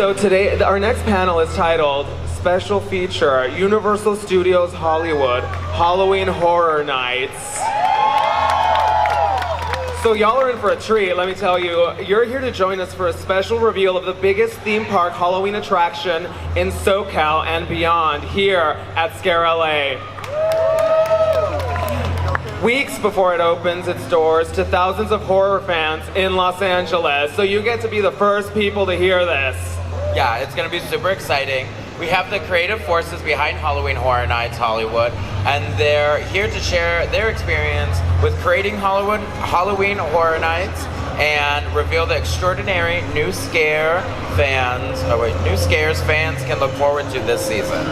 So today, our next panel is titled Special Feature, Universal Studios Hollywood, Halloween Horror Nights. So y'all are in for a treat, let me tell you. You're here to join us for a special reveal of the biggest theme park Halloween attraction in SoCal and beyond, here at ScareLA. Weeks before it opens its doors to thousands of horror fans in Los Angeles, so you get to be the first people to hear this. Yeah, it's going to be super exciting. We have the creative forces behind Halloween Horror Nights Hollywood, and they're here to share their experience with creating Halloween Horror Nights and reveal the extraordinary new scares fans can look forward to this season.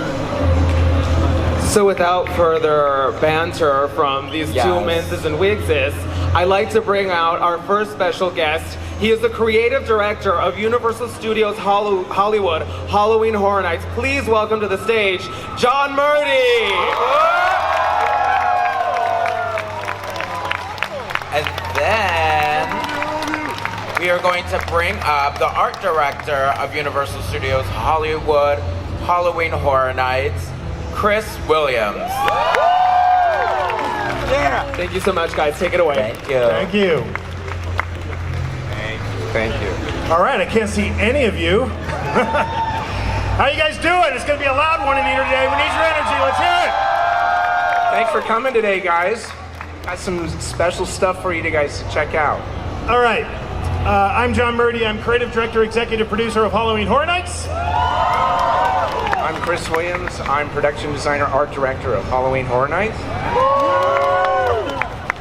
So without further banter from these two menses and wigses, I'd like to bring out our first special guest. He is the creative director of Universal Studios Hollywood Halloween Horror Nights. Please welcome to the stage, John Murdy! And then we are going to bring up the art director of Universal Studios Hollywood Halloween Horror Nights, Chris Williams. Yeah. Thank you so much, guys. Take it away. Thank you. Thank you. Thank you. All right, I can't see any of you. How you guys doing? It's going to be a loud one in here today. We need your energy. Let's hear it. Thanks for coming today, guys. Got some special stuff for you guys to check out. All right. I'm John Murdy. I'm creative director, executive producer of Halloween Horror Nights. I'm Chris Williams. I'm production designer, art director of Halloween Horror Nights.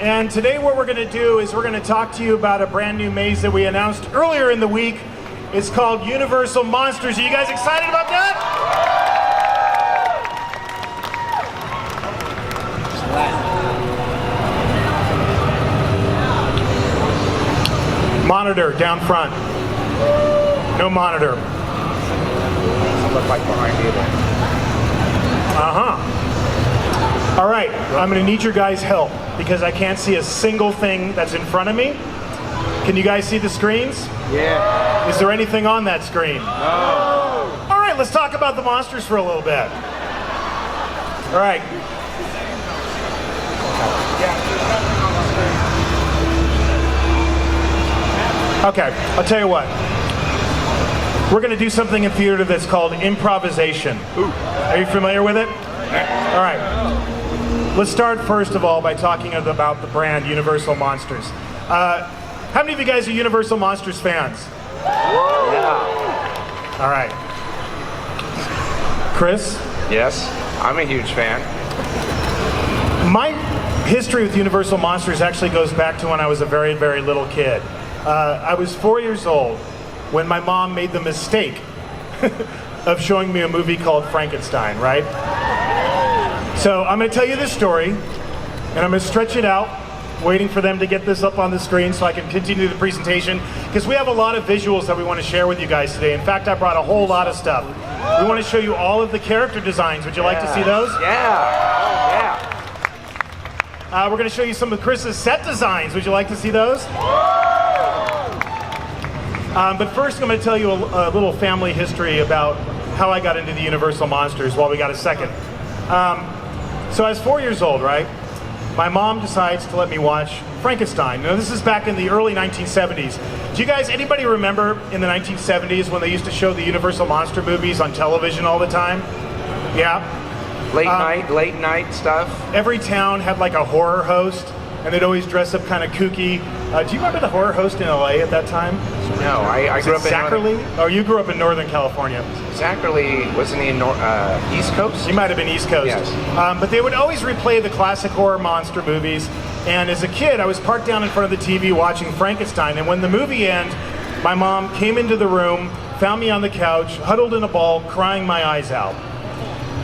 And today what we're going to do is we're going to talk to you about a brand new maze that we announced earlier in the week. It's called Universal Monsters. Are you guys excited about that? Monitor down front. No monitor. Doesn't look like behind either. All right, I'm going to need your guys' help because I can't see a single thing that's in front of me. Can you guys see the screens? Yeah. Is there anything on that screen? No. All right, let's talk about the monsters for a little bit. All right. Okay, I'll tell you what. We're going to do something in theater that's called improvisation. Ooh. Are you familiar with it? All right. Let's start first of all by talking about the brand Universal Monsters. How many of you guys are Universal Monsters fans? Yeah. All right. Chris? Yes, I'm a huge fan. My history with Universal Monsters actually goes back to when I was a very, very little kid. I was 4 years old when my mom made the mistake of showing me a movie called Frankenstein, right? So I'm going to tell you this story, and I'm going to stretch it out, waiting for them to get this up on the screen so I can continue the presentation, because we have a lot of visuals that we want to share with you guys today. In fact, I brought a whole lot of stuff. We want to show you all of the character designs. Would you like to see those? Yeah. We're going to show you some of Chris's set designs. Would you like to see those? But first, I'm going to tell you a little family history about how I got into the Universal Monsters while we got a second. So I was 4 years old, right? My mom decides to let me watch Frankenstein. Now, this is back in the early 1970s. Do you guys, anybody remember in the 1970s when they used to show the Universal Monster movies on television all the time? Yeah? Late night stuff. Every town had like a horror host, and they'd always dress up kind of kooky. Do you remember the horror host in LA at that time? No, I grew up in Zachary? Oh, you grew up in Northern California. Zachary, wasn't he in East Coast? He might have been East Coast. Yes. But they would always replay the classic horror monster movies. And as a kid, I was parked down in front of the TV watching Frankenstein. And when the movie ended, my mom came into the room, found me on the couch, huddled in a ball, crying my eyes out.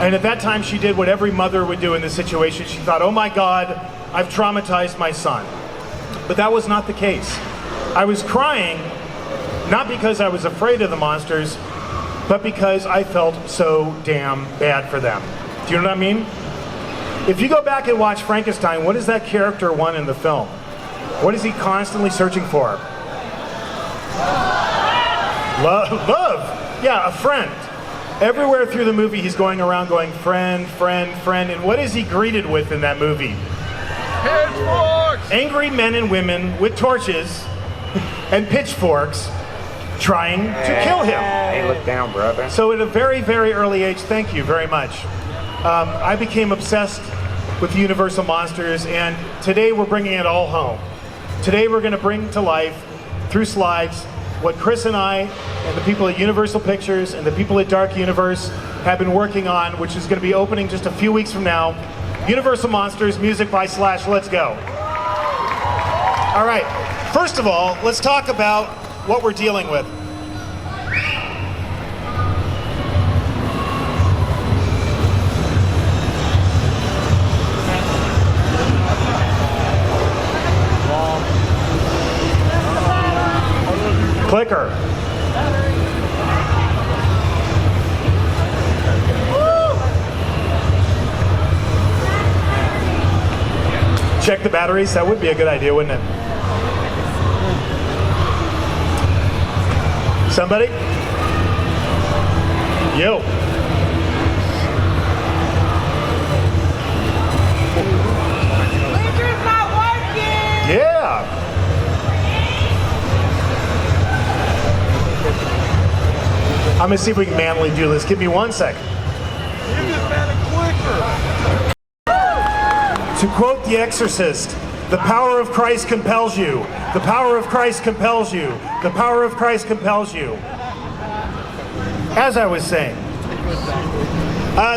And at that time, she did what every mother would do in this situation. She thought, oh my God, I've traumatized my son. But that was not the case. I was crying, not because I was afraid of the monsters, but because I felt so damn bad for them. Do you know what I mean? If you go back and watch Frankenstein, what does that character want in the film? What is he constantly searching for? Love. Yeah, a friend. Everywhere through the movie, he's going around going, friend, friend, friend. And what is he greeted with in that movie? Pitchforks! Angry men and women with torches and pitchforks trying to kill him. Hey, look down, brother. So at a very, very early age, thank you very much, I became obsessed with Universal Monsters, and today we're bringing it all home. Today we're going to bring to life, through slides, what Chris and I and the people at Universal Pictures and the people at Dark Universe have been working on, which is going to be opening just a few weeks from now. Universal Monsters, music by Slash. Let's go. All right. First of all, let's talk about what we're dealing with. Clicker. Check the batteries. That would be a good idea, wouldn't it? Somebody? Yo. Blinker's not working! Yeah. I'm gonna see if we can manually do this. Give me 1 second. Give this man a clicker! To quote The Exorcist, the power of Christ compels you. The power of Christ compels you. The power of Christ compels you. As I was saying,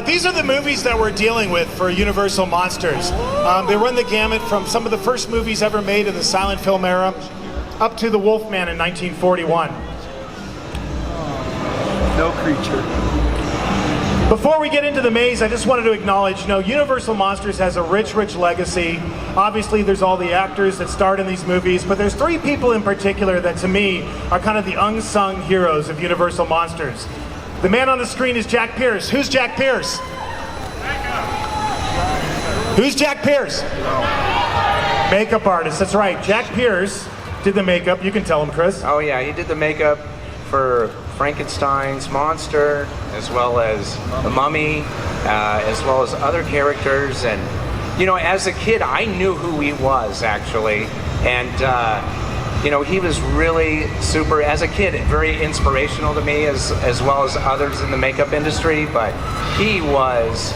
these are the movies that we're dealing with for Universal Monsters. They run the gamut from some of the first movies ever made in the silent film era up to the Wolfman in 1941. No creature. Before we get into the maze, I just wanted to acknowledge, Universal Monsters has a rich, rich legacy. Obviously, there's all the actors that starred in these movies, but there's 3 people in particular that, to me, are kind of the unsung heroes of Universal Monsters. The man on the screen is Jack Pierce. Who's Jack Pierce? Who's Jack Pierce? Makeup artist, that's right. Jack Pierce did the makeup. You can tell him, Chris. Oh yeah, he did the makeup for Frankenstein's monster, as well as the Mummy, as well as other characters. And as a kid, I knew who he was actually, and he was really super. As a kid, very inspirational to me, as well as others in the makeup industry. But he was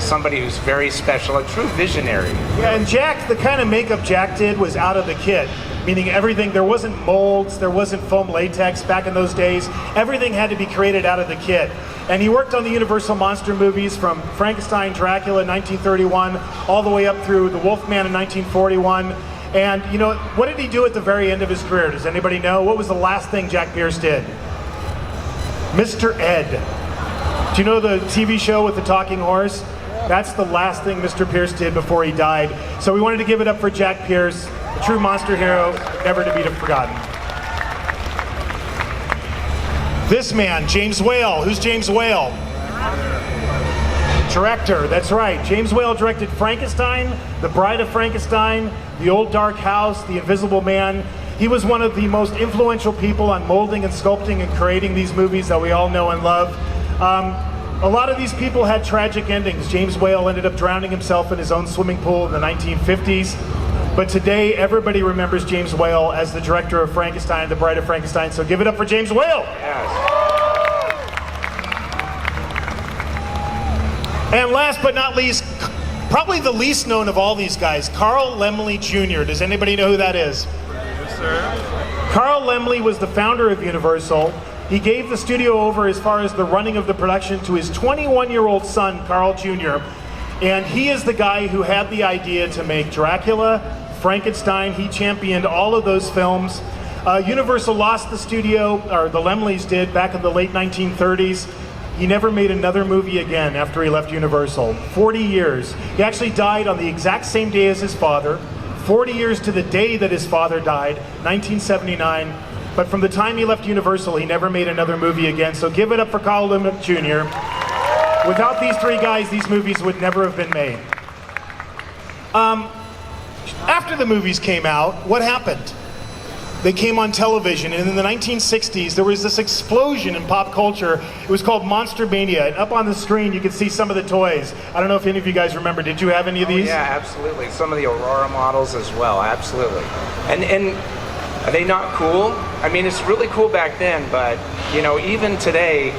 somebody who's very special, a true visionary. Yeah, and Jack, the kind of makeup Jack did was out of the kit. Meaning everything, there wasn't molds, there wasn't foam latex back in those days. Everything had to be created out of the kit. And he worked on the Universal Monster movies from Frankenstein, Dracula in 1931, all the way up through the Wolfman in 1941. And what did he do at the very end of his career? Does anybody know? What was the last thing Jack Pierce did? Mr. Ed. Do you know the TV show with the talking horse? That's the last thing Mr. Pierce did before he died. So we wanted to give it up for Jack Pierce, a true monster hero, never to be forgotten. This man, James Whale. Who's James Whale? Director, that's right. James Whale directed Frankenstein, The Bride of Frankenstein, The Old Dark House, The Invisible Man. He was one of the most influential people on molding and sculpting and creating these movies that we all know and love. A lot of these people had tragic endings. James Whale ended up drowning himself in his own swimming pool in the 1950s. But today, everybody remembers James Whale as the director of Frankenstein, The Bride of Frankenstein. So give it up for James Whale. Yes. And last but not least, probably the least known of all these guys, Carl Laemmle Jr. Does anybody know who that is? Yes, sir. Carl Laemmle was the founder of Universal. He gave the studio over as far as the running of the production to his 21-year-old son, Carl Jr. And he is the guy who had the idea to make Dracula, Frankenstein. He championed all of those films. Universal lost the studio, or the Laemmles did, back in the late 1930s. He never made another movie again after he left Universal. 40 years. He actually died on the exact same day as his father. 40 years to the day that his father died, 1979. But from the time he left Universal, he never made another movie again. So give it up for Carl Laemmle Jr. Without these 3 guys, these movies would never have been made. After the movies came out, what happened? They came on television, and in the 1960s, there was this explosion in pop culture. It was called Monster Mania. And up on the screen, you can see some of the toys. I don't know if any of you guys remember. Did you have any of these? Yeah, absolutely. Some of the Aurora models as well, absolutely. And are they not cool? I mean, it's really cool back then, but, you know, even today,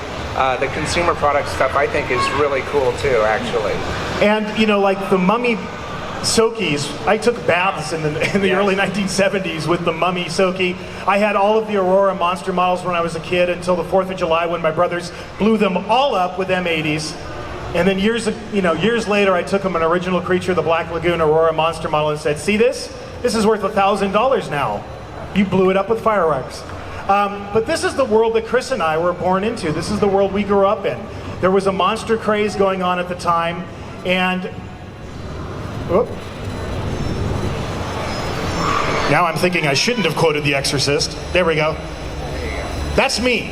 the consumer product stuff I think is really cool too, actually. And, you know, like the Mummy Soakies, I took baths in the early 1970s with the Mummy Soakie. I had all of the Aurora monster models when I was a kid until the 4th of July when my brothers blew them all up with M80s. And then years later, I took them an original Creature, the Black Lagoon Aurora monster model, and said, see this? This is worth $1,000 now. You blew it up with fireworks. But this is the world that Chris and I were born into. This is the world we grew up in. There was a monster craze going on at the time, and whoop. Now I'm thinking I shouldn't have quoted The Exorcist. There we go. That's me.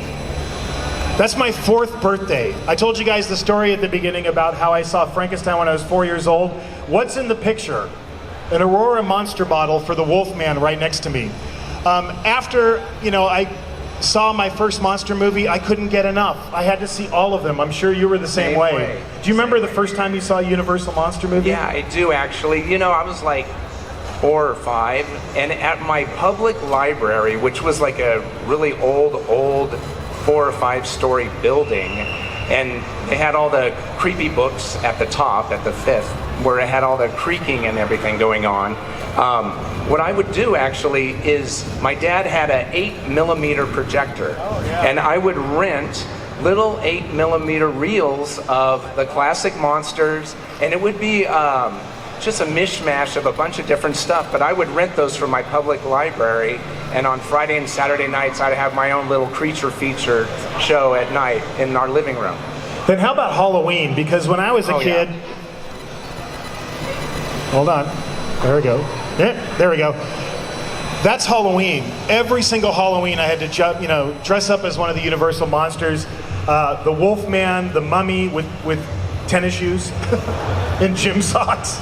That's my 4th birthday. I told you guys the story at the beginning about how I saw Frankenstein when I was 4 years old. What's in the picture? An Aurora monster model for the Wolfman right next to me. After, you know, I saw my first monster movie, I couldn't get enough. I had to see all of them. I'm sure you were the same way. Do you remember the first time you saw a Universal monster movie? Yeah, I do actually. You know, I was like 4 or 5, and at my public library, which was like a really old 4 or 5 story building, and they had all the creepy books at the top, at the 5th, where it had all the creaking and everything going on. What I would do actually is my dad had an 8mm projector, and I would rent little 8mm reels of the classic monsters, and it would be just a mishmash of a bunch of different stuff, but I would rent those from my public library, and on Friday and Saturday nights I'd have my own little creature feature show at night in our living room. Then how about Halloween? Because when I was a kid... Yeah. Hold on. There we go. Yeah, there we go. That's Halloween. Every single Halloween I had to dress up as one of the Universal monsters. The Wolfman, the Mummy with tennis shoes and gym socks,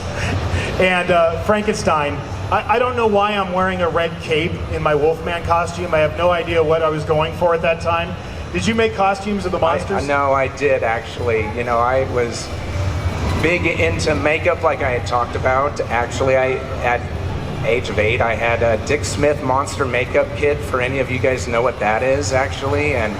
and Frankenstein. I don't know why I'm wearing a red cape in my Wolfman costume. I have no idea what I was going for at that time. Did you make costumes of the monsters? No, I did actually. You know, I was big into makeup like I had talked about. Actually, at age of 8, I had a Dick Smith monster makeup kit, for any of you guys know what that is, actually, and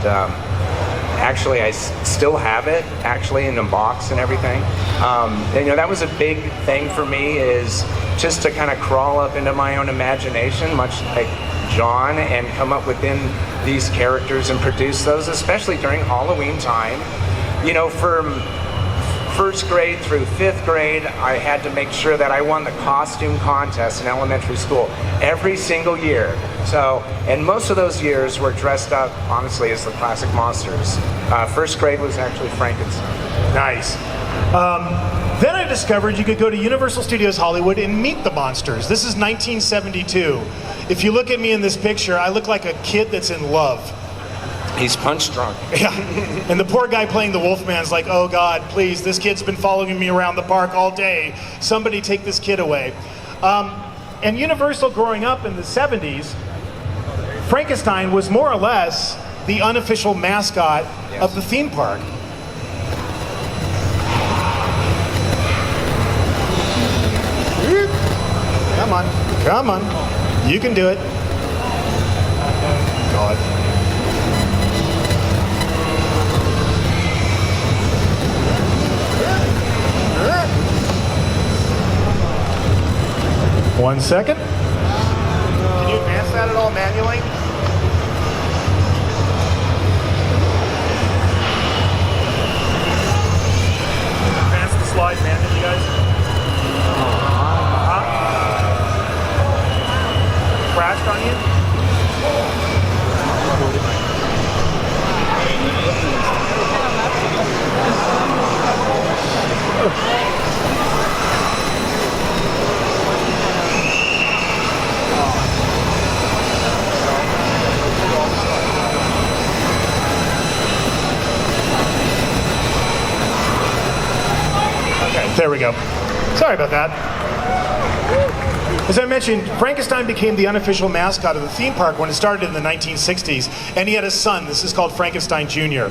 actually I still have it, actually, in a box and everything. And, you know, that was a big thing for me, is just to kind of crawl up into my own imagination, much like John, and come up within these characters and produce those, especially during Halloween time. You know, from 1st grade through 5th grade, I had to make sure that I won the costume contest in elementary school every single year. So, and most of those years were dressed up, honestly, as the classic monsters. 1st grade was actually Frankenstein. Nice. Then I discovered you could go to Universal Studios Hollywood and meet the monsters. This is 1972. If you look at me in this picture, I look like a kid that's in love. He's punch drunk. Yeah, and the poor guy playing the Wolfman's like, oh God, please, this kid's been following me around the park all day. Somebody take this kid away. And Universal, growing up in the 70s, Frankenstein was more or less the unofficial mascot of the theme park. Come on, come on. You can do it. God. One second. Can you advance that at all manually? Advance the slide manually, guys. Crashed on you? Okay, there we go. Sorry about that. As I mentioned, Frankenstein became the unofficial mascot of the theme park when it started in the 1960s, and he had a son. This is called Frankenstein Jr.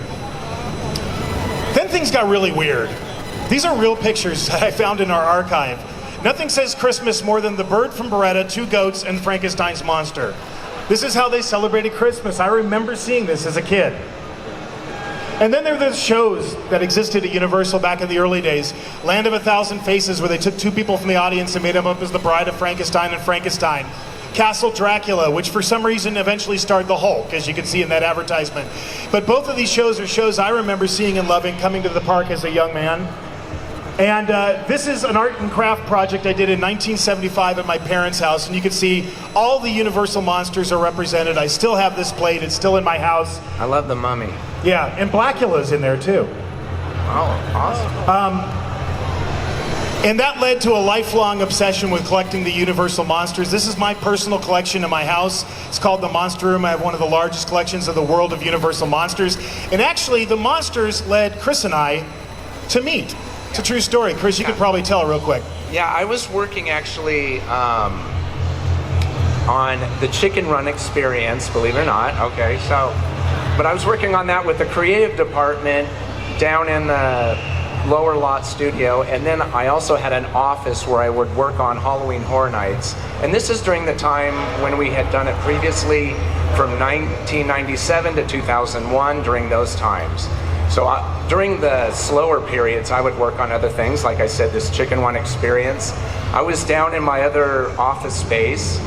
Then things got really weird. These are real pictures that I found in our archive. Nothing says Christmas more than the bird from Beretta, 2 goats, and Frankenstein's monster. This is how they celebrated Christmas. I remember seeing this as a kid. And then there were those shows that existed at Universal back in the early days. Land of a Thousand Faces, where they took 2 people from the audience and made them up as the Bride of Frankenstein and Frankenstein. Castle Dracula, which for some reason eventually starred the Hulk, as you can see in that advertisement. But both of these shows are shows I remember seeing and loving coming to the park as a young man. And this is an art and craft project I did in 1975 at my parents' house, and you can see all the Universal monsters are represented. I still have this plate, it's still in my house. I love the mummy. Yeah, and Blackula's in there too. Oh, awesome. And that led to a lifelong obsession with collecting the Universal monsters. This is my personal collection in my house. It's called the Monster Room. I have one of the largest collections of the world of Universal monsters. And actually, the monsters led Chris and I to meet. It's a true story. Chris, you could probably tell real quick. Yeah, I was working actually on the Chicken Run experience, believe it or not. Okay, so, but I was working on that with the creative department down in the lower lot studio, and then I also had an office where I would work on Halloween Horror Nights. And this is during the time when we had done it previously, from 1997 to 2001, during those times. So during the slower periods, I would work on other things, like I said, this Chicken Run experience. I was down in my other office space,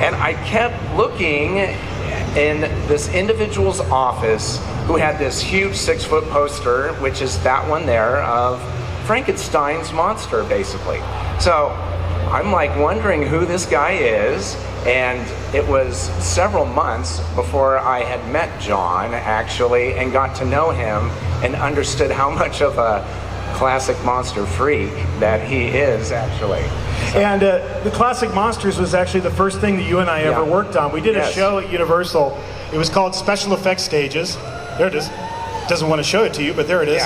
and I kept looking in this individual's office who had this huge 6-foot poster, which is that one there, of Frankenstein's monster, basically. So I'm like wondering who this guy is, and it was several months before I had met John, actually, and got to know him and understood how much of a classic monster freak that he is, actually. And the Classic Monsters was actually the first thing that you and I ever worked on. We did a show at Universal. It was called Special Effects Stages. There it is. Doesn't want to show it to you, but there it is.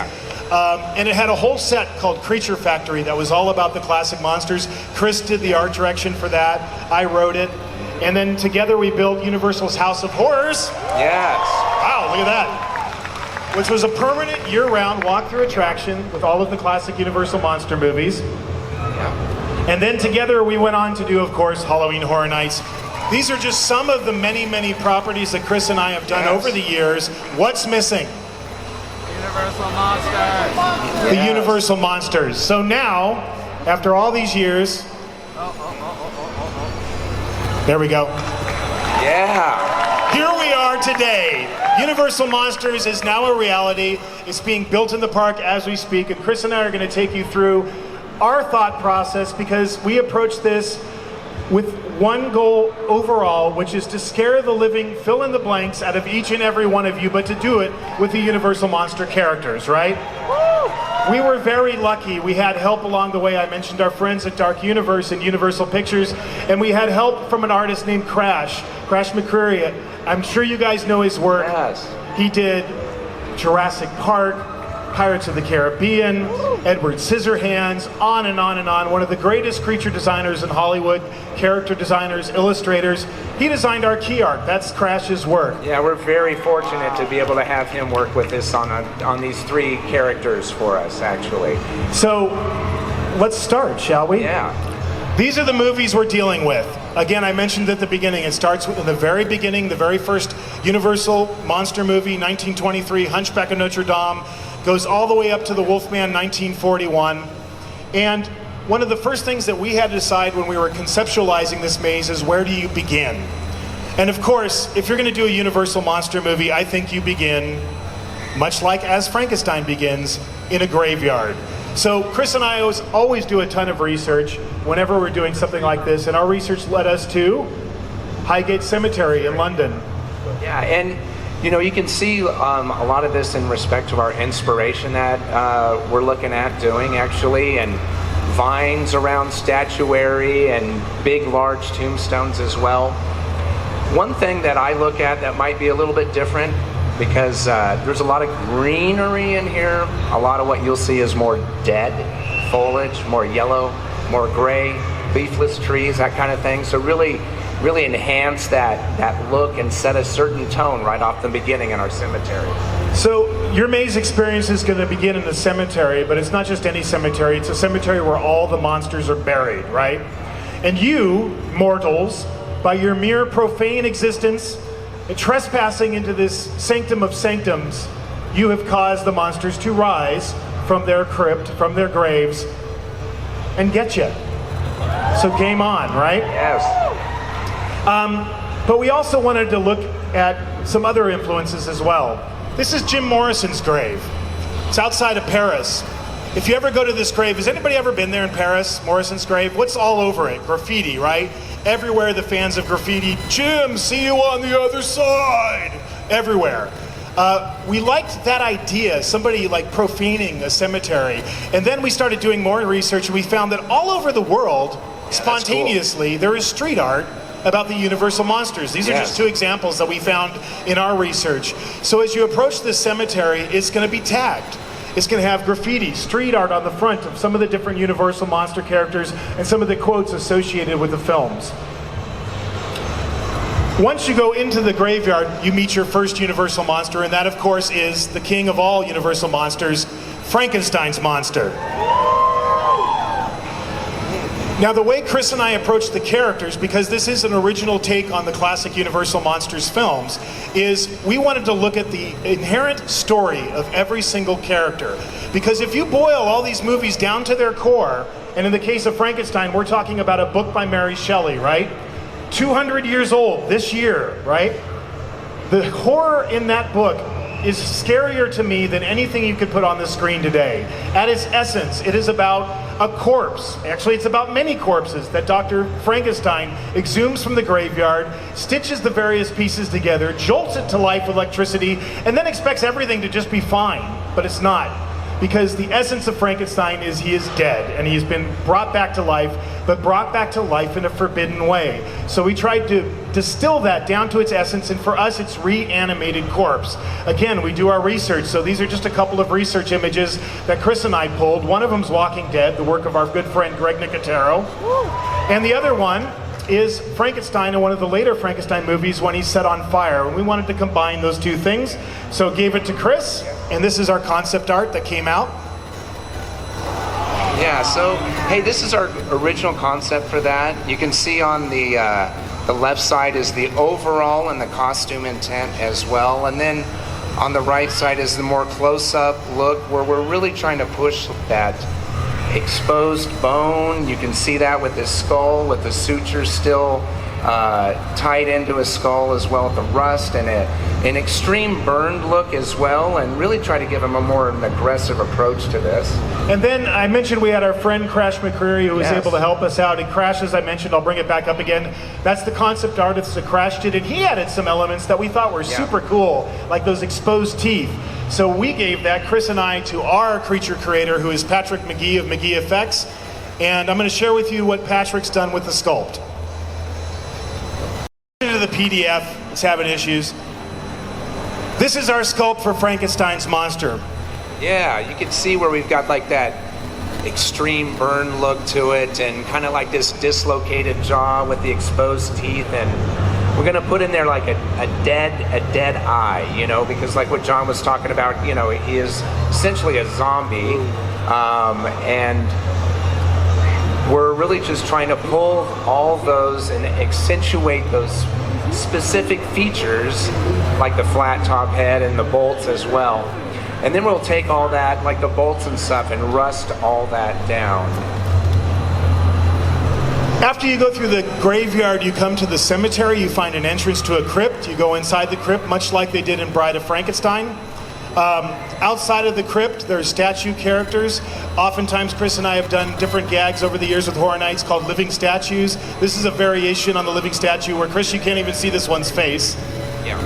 And it had a whole set called Creature Factory that was all about the classic monsters. Chris did the art direction for that. I wrote it. And then together we built Universal's House of Horrors. Yes. Wow, look at that. Which was a permanent year-round walk-through attraction with all of the classic Universal monster movies. And then together we went on to do, of course, Halloween Horror Nights. These are just some of the many, many properties that Chris and I have done over the years. What's missing? Universal Monsters. The Universal Monsters. So now, after all these years, there we go. Yeah. Here we are today. Universal Monsters is now a reality. It's being built in the park as we speak, and Chris and I are going to take you through our thought process, because we approach this with one goal overall, which is to scare the living fill in the blanks out of each and every one of you, but to do it with the Universal Monster characters, right? We were very lucky. We had help along the way. I mentioned our friends at Dark Universe and Universal Pictures, and we had help from an artist named Crash McCreary. I'm sure you guys know his work. Yes. He did Jurassic Park, Pirates of the Caribbean, Edward Scissorhands, on and on and on. One of the greatest creature designers in Hollywood, character designers, illustrators. He designed our key art. That's Crash's work. Yeah, we're very fortunate to be able to have him work with us on these 3 characters for us, actually. So let's start, shall we? Yeah. These are the movies we're dealing with. Again, I mentioned at the beginning, it starts with, in the very beginning, the very first Universal monster movie, 1923, Hunchback of Notre Dame, goes all the way up to the Wolfman, 1941. And one of the first things that we had to decide when we were conceptualizing this maze is, where do you begin? And of course, if you're going to do a Universal monster movie, I think you begin, much like As Frankenstein begins, in a graveyard. So Chris and I always do a ton of research whenever we're doing something like this, and our research led us to Highgate Cemetery in London. Yeah, and you know, you can see a lot of this in respect to our inspiration that we're looking at doing, actually, and vines around statuary and big, large tombstones as well. One thing that I look at that might be a little bit different, because there's a lot of greenery in here. A lot of what you'll see is more dead foliage, more yellow, more gray, leafless trees, that kind of thing. So really enhance that look and set a certain tone right off the beginning in our cemetery. So your maze experience is going to begin in the cemetery, but it's not just any cemetery. It's a cemetery where all the monsters are buried, right? And you, mortals, by your mere profane existence, trespassing into this sanctum of sanctums, you have caused the monsters to rise from their crypt, from their graves, and get you. So game on, right? Yes. But we also wanted to look at some other influences as well. This is Jim Morrison's grave. It's outside of Paris. If you ever go to this grave, has anybody ever been there in Paris, Morrison's grave? What's all over it? Graffiti, right? Everywhere the fans of graffiti, Jim, see you on the other side. Everywhere. We liked that idea, somebody like profaning a cemetery. And then we started doing more research and we found that all over the world, spontaneously, there is street art about the universal monsters. These are just two examples that we found in our research. So as you approach this cemetery, it's going to be tagged. It's going to have graffiti, street art on the front of some of the different universal monster characters and some of the quotes associated with the films. Once you go into the graveyard, you meet your first universal monster, and that of course is the king of all universal monsters, Frankenstein's monster. Now the way Chris and I approached the characters, because this is an original take on the classic Universal Monsters films, is we wanted to look at the inherent story of every single character. Because if you boil all these movies down to their core, and in the case of Frankenstein, we're talking about a book by Mary Shelley, right? 200 years old this year, right? The horror in that book is scarier to me than anything you could put on the screen today. At its essence, it is about a corpse. Actually, it's about many corpses that Dr. Frankenstein exhumes from the graveyard, stitches the various pieces together, jolts it to life with electricity, and then expects everything to just be fine. But it's not. Because the essence of Frankenstein is he is dead, and he's been brought back to life, but brought back to life in a forbidden way. So we tried to distill that down to its essence, and for us it's reanimated corpse. Again, we do our research, so these are just a couple of research images that Chris and I pulled. One of them's Walking Dead, the work of our good friend Greg Nicotero. And the other one is Frankenstein in one of the later Frankenstein movies when he's set on fire. And we wanted to combine those two things, so gave it to Chris, and this is our concept art that came out. Yeah, so, hey, this is our original concept for that. You can see on the left side is the overall and the costume intent as well. And then on the right side is the more close-up look where we're really trying to push that exposed bone. You can see that with his skull, with the sutures still tied into his skull as well, with the rust and an extreme burned look as well, and really try to give him a more aggressive approach to this. And then I mentioned we had our friend Crash McCreary who was able to help us out. And Crash, as I mentioned, I'll bring it back up again. That's the concept artist that Crash did, and he added some elements that we thought were super cool, like those exposed teeth. So we gave that, Chris and I, to our creature creator, who is Patrick McGee of McGee Effects. And I'm going to share with you what Patrick's done with the sculpt. Into the PDF, it's having issues. This is our sculpt for Frankenstein's monster. Yeah, you can see where we've got like that extreme burn look to it, and kind of like this dislocated jaw with the exposed teeth, and we're gonna put in there like a dead eye, you know, because like what John was talking about, you know, he is essentially a zombie, and we're really just trying to pull all those and accentuate those specific features, like the flat top head and the bolts as well. And then we'll take all that, like the bolts and stuff, and rust all that down. After you go through the graveyard, you come to the cemetery, you find an entrance to a crypt, you go inside the crypt, much like they did in Bride of Frankenstein. Outside of the crypt, there are statue characters. Oftentimes, Chris and I have done different gags over the years with Horror Nights called living statues. This is a variation on the living statue where, Chris, you can't even see this one's face. Yeah.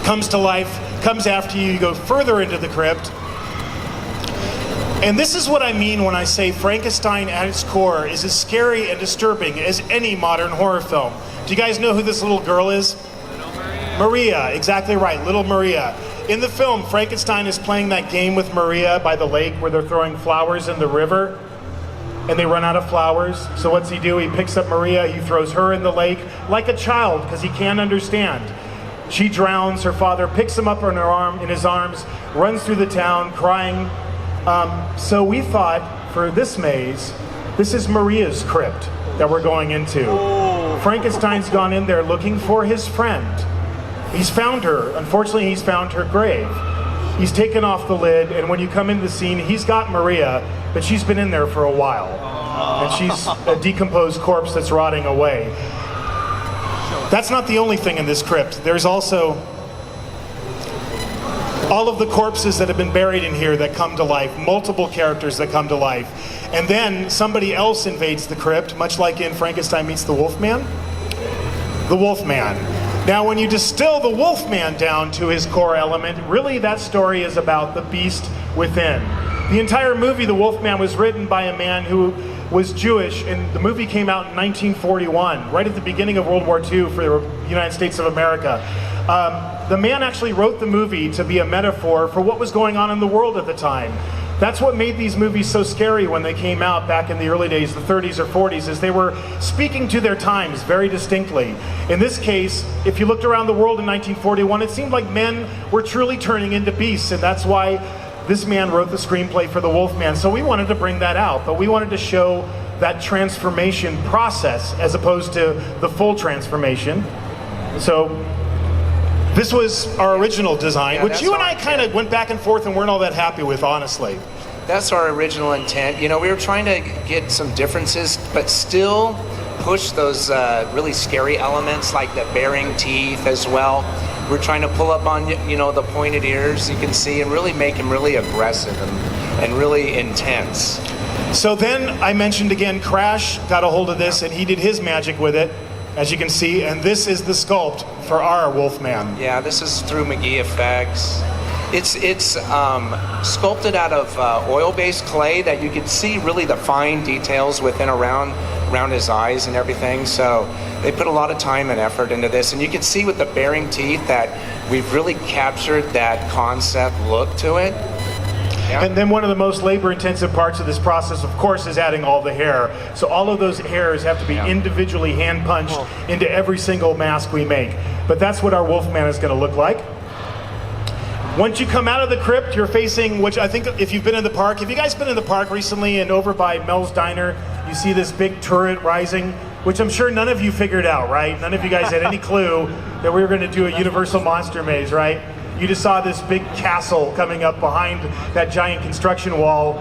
Comes to life, comes after you, you go further into the crypt. And this is what I mean when I say Frankenstein at its core is as scary and disturbing as any modern horror film. Do you guys know who this little girl is? Little Maria. Maria, exactly right, little Maria. In the film, Frankenstein is playing that game with Maria by the lake where they're throwing flowers in the river. and they run out of flowers. So what's he do? He picks up Maria, he throws her in the lake like a child because he can't understand. She drowns, her father picks him up in his arms, runs through the town crying. So we thought for this maze, this is Maria's crypt that we're going into. Frankenstein's gone in there looking for his friend. He's found her. Unfortunately, he's found her grave. He's taken off the lid, and when you come into the scene, he's got Maria, but she's been in there for a while. And she's a decomposed corpse that's rotting away. That's not the only thing in this crypt. There's also all of the corpses that have been buried in here that come to life, multiple characters that come to life. And then somebody else invades the crypt, much like in Frankenstein Meets the Wolfman. The Wolfman. Now, when you distill the Wolfman down to his core element, really that story is about the beast within. The entire movie, The Wolfman, was written by a man who was Jewish, and the movie came out in 1941, right at the beginning of World War II for the United States of America. The man actually wrote the movie to be a metaphor for what was going on in the world at the time. That's what made these movies so scary when they came out back in the early days, the 30s or 40s, is they were speaking to their times very distinctly. In this case, if you looked around the world in 1941, it seemed like men were truly turning into beasts, and that's why this man wrote the screenplay for The Wolfman. So we wanted to bring that out, but we wanted to show that transformation process as opposed to the full transformation. So this was our original design, which you and I kind of went back and forth and weren't all that happy with, honestly. That's our original intent. You know, we were trying to get some differences, but still push those really scary elements like the baring teeth as well. We're trying to pull up on, you know, the pointed ears, you can see, and really make him really aggressive and really intense. So then I mentioned again, Crash got a hold of this and he did his magic with it, as you can see, and this is the sculpt for our Wolfman. Yeah, this is through McGee Effects. It's sculpted out of oil-based clay that you can see really the fine details within around his eyes and everything. So they put a lot of time and effort into this, and you can see with the baring teeth that we've really captured that concept look to it. Yeah. And then one of the most labor-intensive parts of this process, of course, is adding all the hair. So all of those hairs have to be individually hand-punched into every single mask we make. But that's what our Wolfman is going to look like. Once you come out of the crypt, you're facing, which I think if you've been in the park, have you guys been in the park recently and over by Mel's Diner, you see this big turret rising, which I'm sure none of you figured out, right? None of you guys had any clue that we were going to do a Universal Monster Maze, right? You just saw this big castle coming up behind that giant construction wall.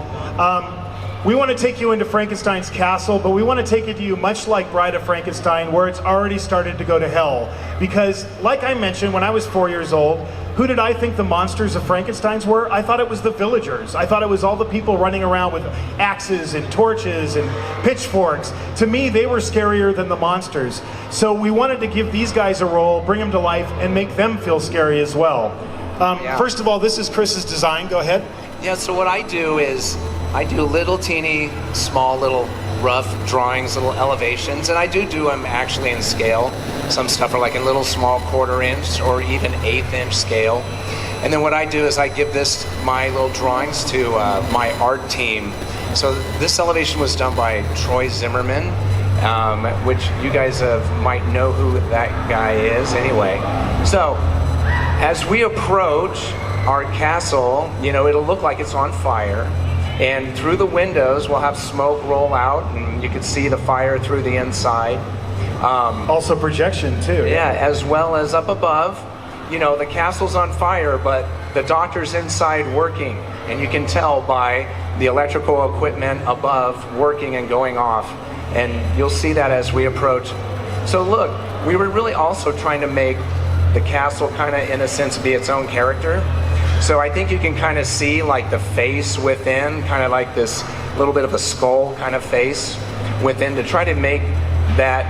We want to take you into Frankenstein's castle, but we want to take it to you much like Bride of Frankenstein, where it's already started to go to hell. Because, like I mentioned, when I was 4 years old, who did I think the monsters of Frankenstein's were? I thought it was the villagers. I thought it was all the people running around with axes and torches and pitchforks. To me, they were scarier than the monsters. So we wanted to give these guys a role, bring them to life, and make them feel scary as well. First of all, this is Chris's design. Go ahead. Yeah, so what I do is I do little teeny, small little rough drawings, little elevations, and I do them actually in scale. Some stuff are like in little small 1/4 inch or even 1/8 inch scale. And then what I do is I give my little drawings to my art team. So this elevation was done by Troy Zimmerman, which you guys might know who that guy is anyway. So as we approach our castle, you know, it'll look like it's on fire. And through the windows, we'll have smoke roll out, and you can see the fire through the inside. Also projection, too. Yeah, as well as up above. You know, the castle's on fire, but the doctor's inside working. And you can tell by the electrical equipment above working and going off. And you'll see that as we approach. So look, we were really also trying to make the castle kind of, in a sense, be its own character. So I think you can kind of see like the face within, kind of like this little bit of a skull kind of face within, to try to make that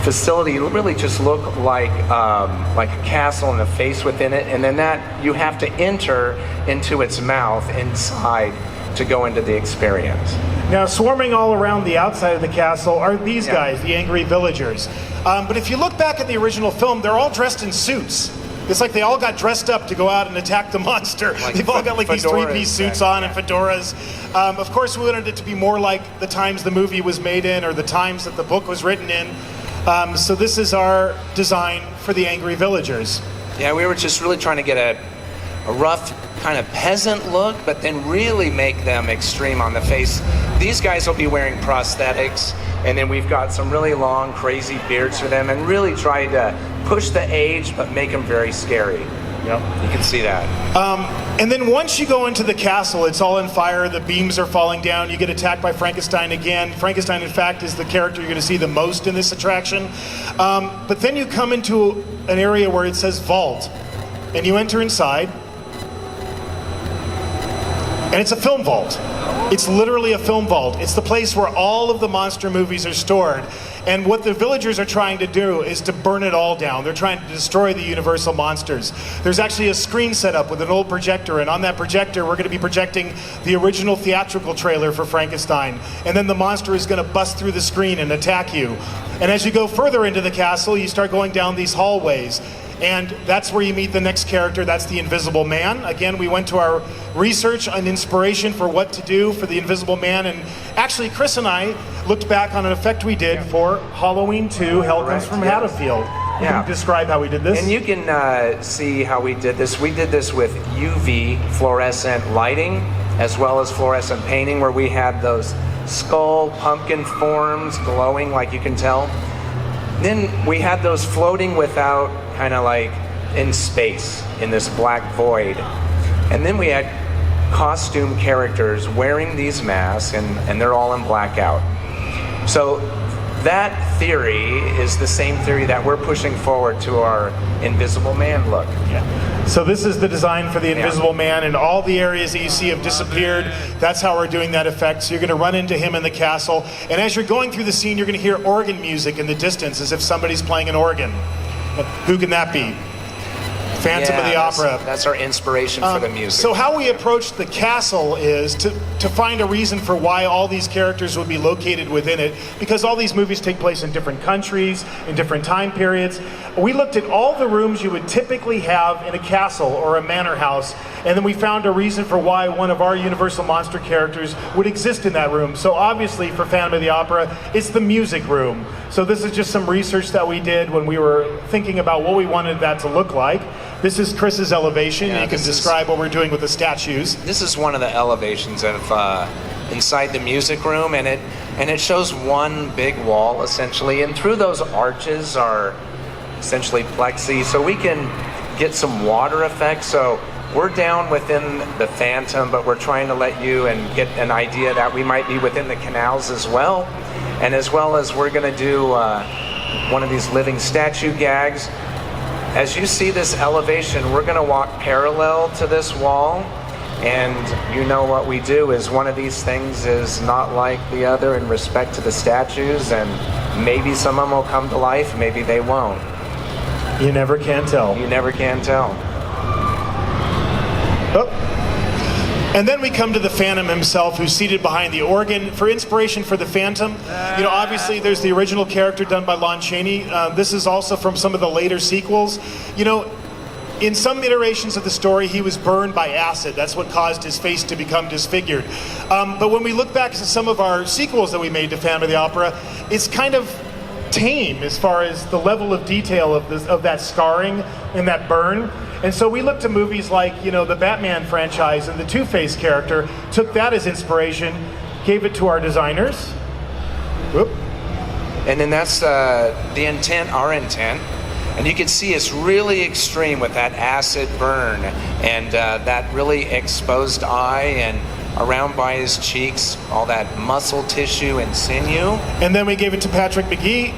facility really just look like a castle and a face within it. And then that you have to enter into its mouth inside to go into the experience. Now, swarming all around the outside of the castle are these guys, the angry villagers. But if you look back at the original film, they're all dressed in suits. It's like they all got dressed up to go out and attack the monster. Like They've all got like these fedoras three-piece suits and- on and fedoras. Of course, we wanted it to be more like the times the movie was made in or the times that the book was written in. So this is our design for the Angry Villagers. Yeah, we were just really trying to get a rough kind of peasant look, but then really make them extreme on the face. These guys will be wearing prosthetics, and then we've got some really long, crazy beards for them, and really try to push the age, but make them very scary. Yep. You can see that. And then once you go into the castle, it's all on fire. The beams are falling down. You get attacked by Frankenstein again. Frankenstein, in fact, is the character you're going to see the most in this attraction. But then you come into an area where it says vault, and you enter inside. And it's a film vault. It's literally a film vault. It's the place where all of the monster movies are stored. And what the villagers are trying to do is to burn it all down. They're trying to destroy the Universal monsters. There's actually a screen set up with an old projector, and on that projector we're going to be projecting the original theatrical trailer for Frankenstein. And then the monster is going to bust through the screen and attack you. And as you go further into the castle, you start going down these hallways. And that's where you meet the next character. That's the Invisible Man. Again, we went to our research and inspiration for what to do for the Invisible Man. And actually, Chris and I looked back on an effect we did for Halloween 2, Hell Comes from Haddonfield. You Yeah. can describe how we did this? And you can see how we did this. We did this with UV fluorescent lighting, as well as fluorescent painting, where we had those skull pumpkin forms glowing, like you can tell. Then we had those floating without, kind of like in space, in this black void. And then we had costume characters wearing these masks, and they're all in blackout. So that theory is the same theory that we're pushing forward to our Invisible Man look. Yeah. So this is the design for the Invisible Man, and all the areas that you see have disappeared. That's how we're doing that effect. So you're going to run into him in the castle, and as you're going through the scene, you're going to hear organ music in the distance, as if somebody's playing an organ. Who can that be? Phantom of the Opera. That's our inspiration for the music. So how we approached the castle is to find a reason for why all these characters would be located within it, because all these movies take place in different countries, in different time periods. We looked at all the rooms you would typically have in a castle or a manor house, and then we found a reason for why one of our Universal Monster characters would exist in that room. So obviously for Phantom of the Opera, it's the music room. So this is just some research that we did when we were thinking about what we wanted that to look like. This is Chris's elevation. Yeah, you can describe what we're doing with the statues. This is one of the elevations of inside the music room, and it shows one big wall essentially, and through those arches are essentially plexi, so we can get some water effects. So we're down within the Phantom, but we're trying to let you and get an idea that we might be within the canals as well, and as well as we're going to do one of these living statue gags. As you see this elevation, we're going to walk parallel to this wall, and you know what we do is one of these things is not like the other in respect to the statues, and maybe some of them will come to life, maybe they won't. You never can tell. You never can tell. Oh. And then we come to the Phantom himself, who's seated behind the organ. For inspiration for the Phantom, you know, obviously there's the original character done by Lon Chaney. This is also from some of the later sequels. You know, in some iterations of the story, he was burned by acid. That's what caused his face to become disfigured. But when we look back to some of our sequels that we made to Phantom of the Opera, it's kind of tame as far as the level of detail of that scarring and that burn. And so we looked to movies like, you know, the Batman franchise, and the Two-Face character, took that as inspiration, gave it to our designers. Whoop. And then that's the intent, our intent. And you can see it's really extreme with that acid burn and that really exposed eye, and around by his cheeks, all that muscle tissue and sinew. And then we gave it to Patrick McGee.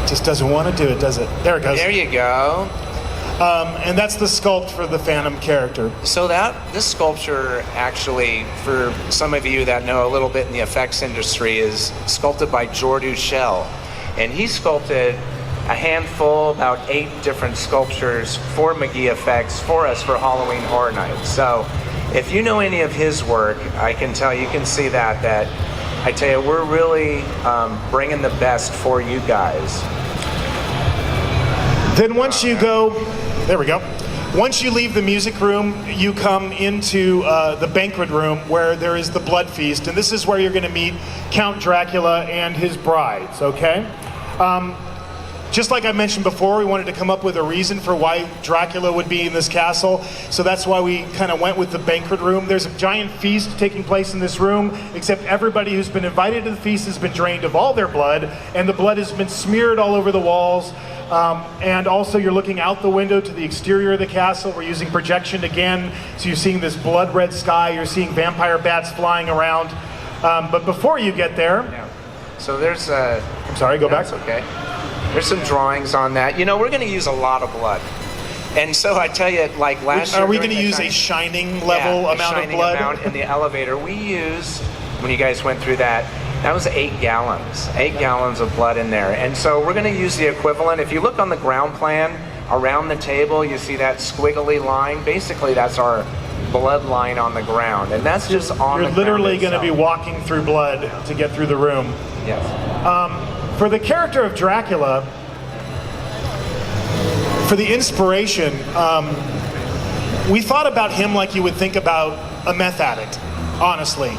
Just doesn't want to do it, does it? There it goes. There you go. And that's the sculpt for the Phantom character. So this sculpture, actually, for some of you that know a little bit in the effects industry, is sculpted by Jordu Shell. And he sculpted a handful, about 8 different sculptures for McGee Effects for us for Halloween Horror Nights. So if you know any of his work, I can tell you can see that I tell you, we're really bringing the best for you guys. Then once you go, there we go. Once you leave the music room, you come into the banquet room where there is the blood feast, and this is where you're going to meet Count Dracula and his brides, okay? Just like I mentioned before, we wanted to come up with a reason for why Dracula would be in this castle, so that's why we kind of went with the banquet room. There's a giant feast taking place in this room, except everybody who's been invited to the feast has been drained of all their blood, and the blood has been smeared all over the walls. And also you're looking out the window to the exterior of the castle. We're using projection again, so you're seeing this blood red sky, you're seeing vampire bats flying around. But before you get there... Yeah. So there's a... I'm sorry, go back. That's okay. There's some drawings on that. You know, we're going to use a lot of blood. And so I tell you, like last year... Are we going to use a shining level amount of blood? Amount in the elevator. We used, when you guys went through that was 8 gallons. 8 gallons of blood in there. And so we're going to use the equivalent. If you look on the ground plan, around the table, you see that squiggly line. Basically, that's our blood line on the ground. And that's just on the ground. You're literally going to be walking through blood to get through the room. Yes. For the character of Dracula, for the inspiration, we thought about him like you would think about a meth addict, honestly.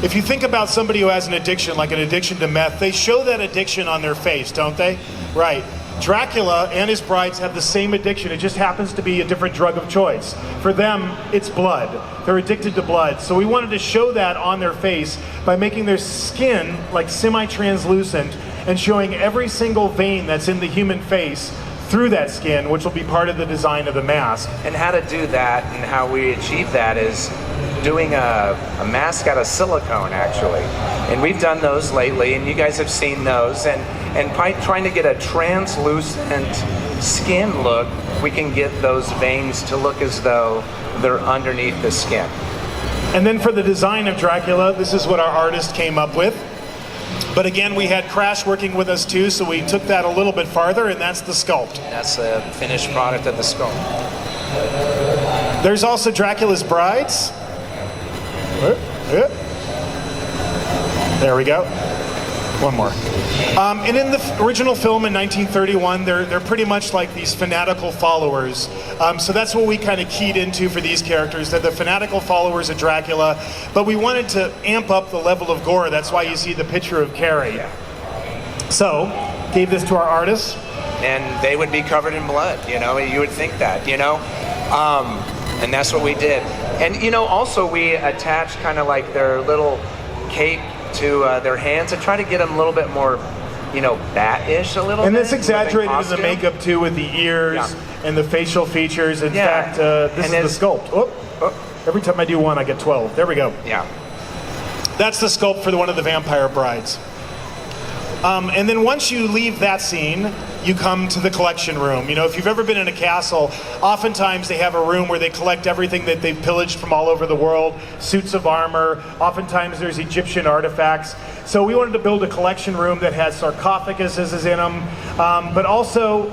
If you think about somebody who has an addiction, like an addiction to meth, they show that addiction on their face, don't they? Right. Dracula and his brides have the same addiction. It just happens to be a different drug of choice. For them, it's blood. They're addicted to blood. So we wanted to show that on their face by making their skin like semi-translucent and showing every single vein that's in the human face through that skin, which will be part of the design of the mask. And how to do that and how we achieve that is doing a mask out of silicone, actually. And we've done those lately, and you guys have seen those. And by trying to get a translucent skin look, we can get those veins to look as though they're underneath the skin. And then for the design of Dracula, this is what our artist came up with. But again, we had Crash working with us too, so we took that a little bit farther, and that's the sculpt. That's the finished product of the sculpt. There's also Dracula's brides. There we go. One more. And in the original film in 1931, they're pretty much like these fanatical followers. So that's what we kind of keyed into for these characters. They're the fanatical followers of Dracula, but we wanted to amp up the level of gore. That's why you see the picture of Carrie. So, gave this to our artists. And they would be covered in blood, you know, you would think that, you know. And that's what we did. And, you know, also we attached kind of like their little cape to their hands to try to get them a little bit more, you know, bat-ish a little bit. And this exaggerated in the makeup too, with the ears and the facial features. In fact, this is the sculpt. Every time I do one, I get 12. There we go. Yeah. That's the sculpt for one of the vampire brides. And then once you leave that scene, you come to the collection room. You know, if you've ever been in a castle, oftentimes they have a room where they collect everything that they've pillaged from all over the world, suits of armor, oftentimes there's Egyptian artifacts. So we wanted to build a collection room that has sarcophaguses in them, but also,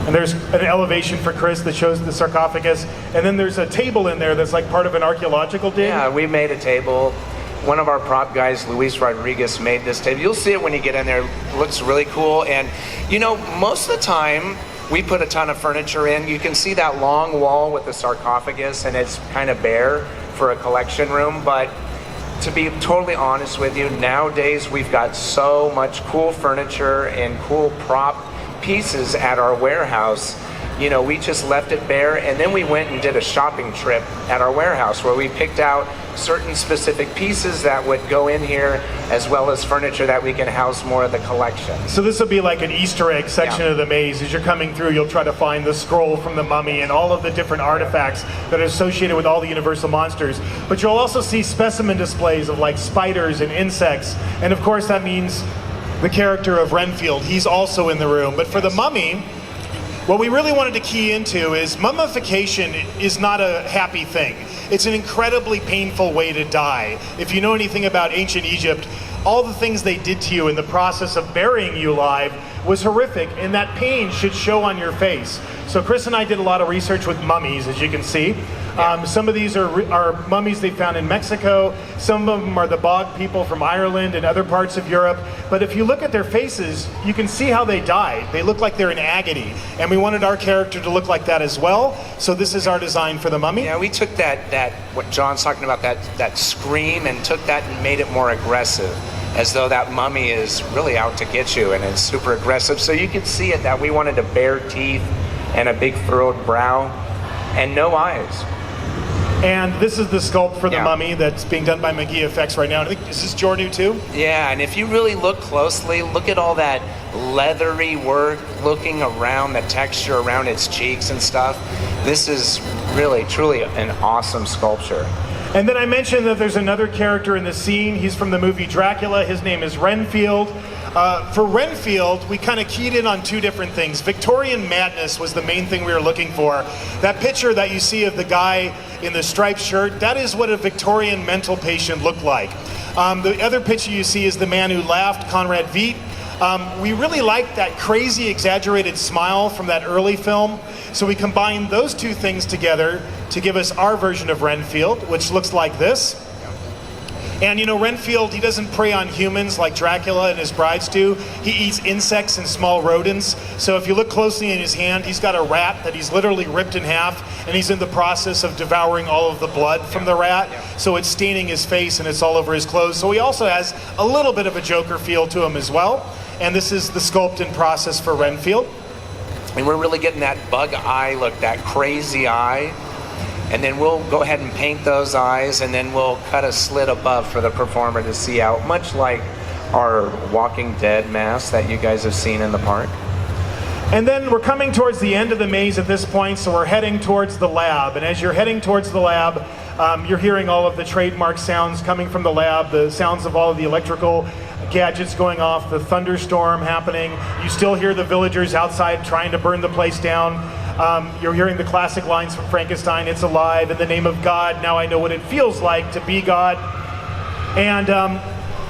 and there's an elevation for Chris that shows the sarcophagus, and then there's a table in there that's like part of an archaeological dig. Yeah, we made a table. One of our prop guys, Luis Rodriguez, made this table. You'll see it when you get in there. It looks really cool. And, you know, most of the time, we put a ton of furniture in. You can see that long wall with the sarcophagus, and it's kind of bare for a collection room. But to be totally honest with you, nowadays we've got so much cool furniture and cool prop pieces at our warehouse. You know, we just left it bare, and then we went and did a shopping trip at our warehouse where we picked out certain specific pieces that would go in here, as well as furniture that we can house more of the collection. So this will be like an Easter egg section of the maze. As you're coming through, you'll try to find the scroll from the mummy and all of the different artifacts that are associated with all the Universal monsters. But you'll also see specimen displays of like spiders and insects, and of course that means the character of Renfield. He's also in the room. But for the mummy, what we really wanted to key into is mummification is not a happy thing. It's an incredibly painful way to die. If you know anything about ancient Egypt, all the things they did to you in the process of burying you alive was horrific, and that pain should show on your face. So Chris and I did a lot of research with mummies, as you can see. Some of these are mummies they found in Mexico. Some of them are the bog people from Ireland and other parts of Europe. But if you look at their faces, you can see how they died. They look like they're in agony. And we wanted our character to look like that as well. So this is our design for the mummy. Yeah, we took that what John's talking about, that scream, and took that and made it more aggressive, as though that mummy is really out to get you and it's super aggressive. So you could see it that we wanted a bare teeth and a big furrowed brow and no eyes. And this is the sculpt for the mummy that's being done by McGee Effects right now. I think, is this your new too? Yeah, and if you really look closely, look at all that leathery work, looking around the texture around its cheeks and stuff. This is really, truly an awesome sculpture. And then I mentioned that there's another character in the scene. He's from the movie Dracula. His name is Renfield. For Renfield, we kind of keyed in on two different things. Victorian madness was the main thing we were looking for. That picture that you see of the guy in the striped shirt, that is what a Victorian mental patient looked like. The other picture you see is the man who laughed, Conrad Veidt. We really liked that crazy, exaggerated smile from that early film. So we combined those two things together to give us our version of Renfield, which looks like this. And you know, Renfield, he doesn't prey on humans like Dracula and his brides do. He eats insects and small rodents. So if you look closely in his hand, he's got a rat that he's literally ripped in half, and he's in the process of devouring all of the blood from the rat. So it's staining his face and it's all over his clothes. So he also has a little bit of a Joker feel to him as well. And this is the sculpt in process for Renfield. And we're really getting that bug eye look, that crazy eye. And then we'll go ahead and paint those eyes, and then we'll cut a slit above for the performer to see out, much like our Walking Dead mask that you guys have seen in the park. And then we're coming towards the end of the maze at this point, so we're heading towards the lab. And as you're heading towards the lab, you're hearing all of the trademark sounds coming from the lab, the sounds of all of the electrical gadgets going off, the thunderstorm happening. You still hear the villagers outside trying to burn the place down. You're hearing the classic lines from Frankenstein, "It's alive, in the name of God, now I know what it feels like to be God." And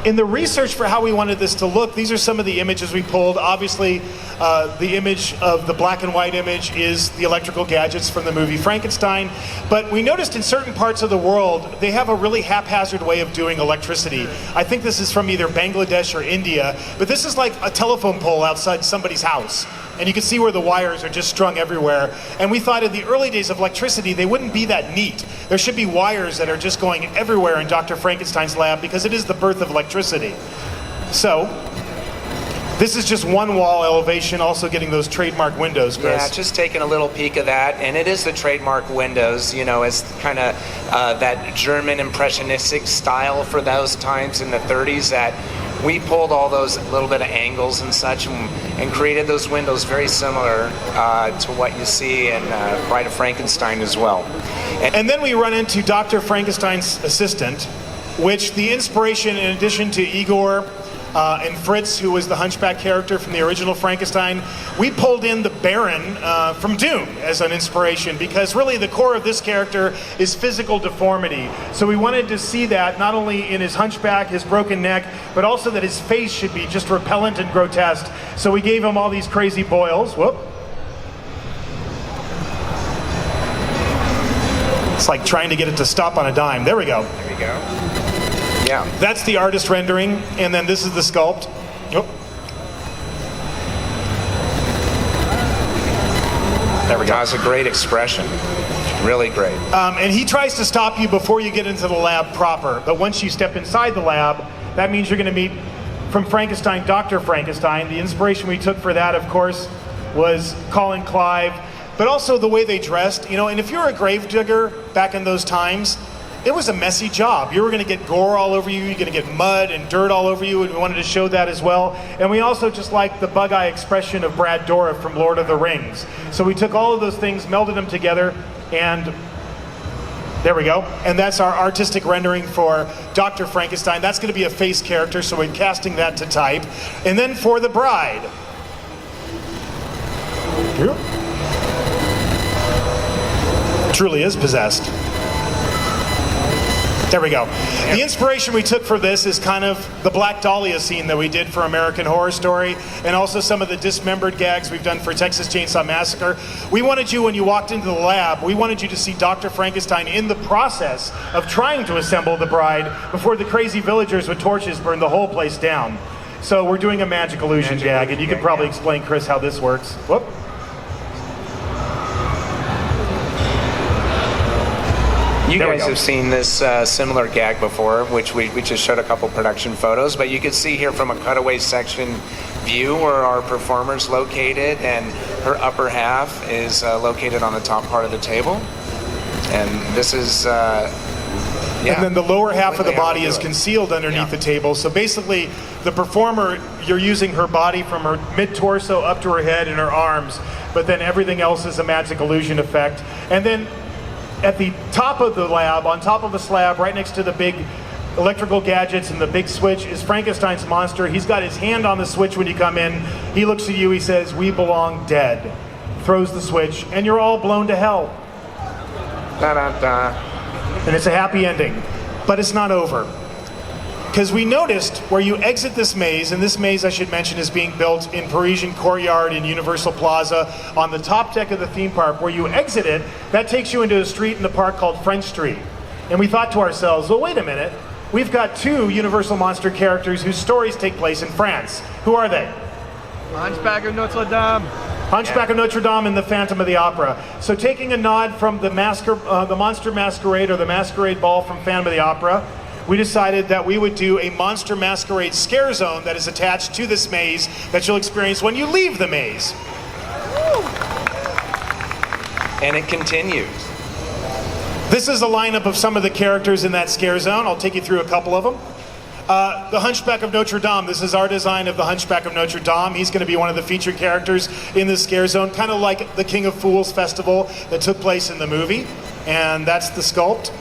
in the research for how we wanted this to look, these are some of the images we pulled. Obviously, the image of the black and white image is the electrical gadgets from the movie Frankenstein. But we noticed in certain parts of the world, they have a really haphazard way of doing electricity. I think this is from either Bangladesh or India, but this is like a telephone pole outside somebody's house. And you can see where the wires are just strung everywhere. And we thought in the early days of electricity, they wouldn't be that neat. There should be wires that are just going everywhere in Dr. Frankenstein's lab, because it is the birth of electricity. So, this is just one wall elevation, also getting those trademark windows, Chris. Yeah, just taking a little peek of that. And it is the trademark windows, you know, as kind of that German impressionistic style for those times in the 30s, that we pulled all those little bit of angles and such and created those windows very similar to what you see in Bride of Frankenstein as well. And then we run into Dr. Frankenstein's assistant, which the inspiration, in addition to Igor and Fritz, who was the hunchback character from the original Frankenstein, we pulled in the Baron from Dune as an inspiration, because really the core of this character is physical deformity. So we wanted to see that not only in his hunchback, his broken neck, but also that his face should be just repellent and grotesque. So we gave him all these crazy boils. Whoop. It's like trying to get it to stop on a dime. There we go. There we go. Yeah. That's the artist rendering, and then this is the sculpt. Oh. There we go. That's a great expression. Really great. And he tries to stop you before you get into the lab proper. But once you step inside the lab, that means you're going to meet, from Frankenstein, Dr. Frankenstein. The inspiration we took for that, of course, was Colin Clive, but also the way they dressed. You know, and if you're a gravedigger back in those times, it was a messy job. You were going to get gore all over you, you're going to get mud and dirt all over you, and we wanted to show that as well. And we also just liked the bug-eye expression of Brad Dourif from Lord of the Rings. So we took all of those things, melded them together, and there we go. And that's our artistic rendering for Dr. Frankenstein. That's going to be a face character, so we're casting that to type. And then for the bride. Here. Truly is possessed. There we go. The inspiration we took for this is kind of the Black Dahlia scene that we did for American Horror Story, and also some of the dismembered gags we've done for Texas Chainsaw Massacre. We wanted you, when you walked into the lab, we wanted you to see Dr. Frankenstein in the process of trying to assemble the bride before the crazy villagers with torches burned the whole place down. So we're doing a magic illusion gag, and you could probably explain, Chris, how this works. Whoop. You guys have seen this similar gag before, which we just showed a couple production photos, but you can see here from a cutaway section view where our performer's located, and her upper half is located on the top part of the table. And this is, and then the lower half of the body is concealed underneath the table. So basically, the performer, you're using her body from her mid-torso up to her head and her arms, but then everything else is a magic illusion effect. And then at the top of the lab, on top of the slab, right next to the big electrical gadgets and the big switch, is Frankenstein's monster. He's got his hand on the switch when you come in. He looks at you, he says, "We belong dead." Throws the switch, and you're all blown to hell. Da-da-da. And it's a happy ending. But it's not over. Because we noticed where you exit this maze, and this maze, I should mention, is being built in Parisian Courtyard in Universal Plaza on the top deck of the theme park. Where you exit it, that takes you into a street in the park called French Street. And we thought to ourselves, well, wait a minute. We've got two Universal Monster characters whose stories take place in France. Who are they? Hunchback of Notre Dame. Hunchback of Notre Dame and the Phantom of the Opera. So taking a nod from the Monster Masquerade, or the Masquerade Ball from Phantom of the Opera, we decided that we would do a Monster Masquerade scare zone that is attached to this maze that you'll experience when you leave the maze. And it continues. This is a lineup of some of the characters in that scare zone. I'll take you through a couple of them. The Hunchback of Notre Dame. This is our design of the Hunchback of Notre Dame. He's going to be one of the featured characters in the scare zone, kind of like the King of Fools festival that took place in the movie. And that's the sculpt.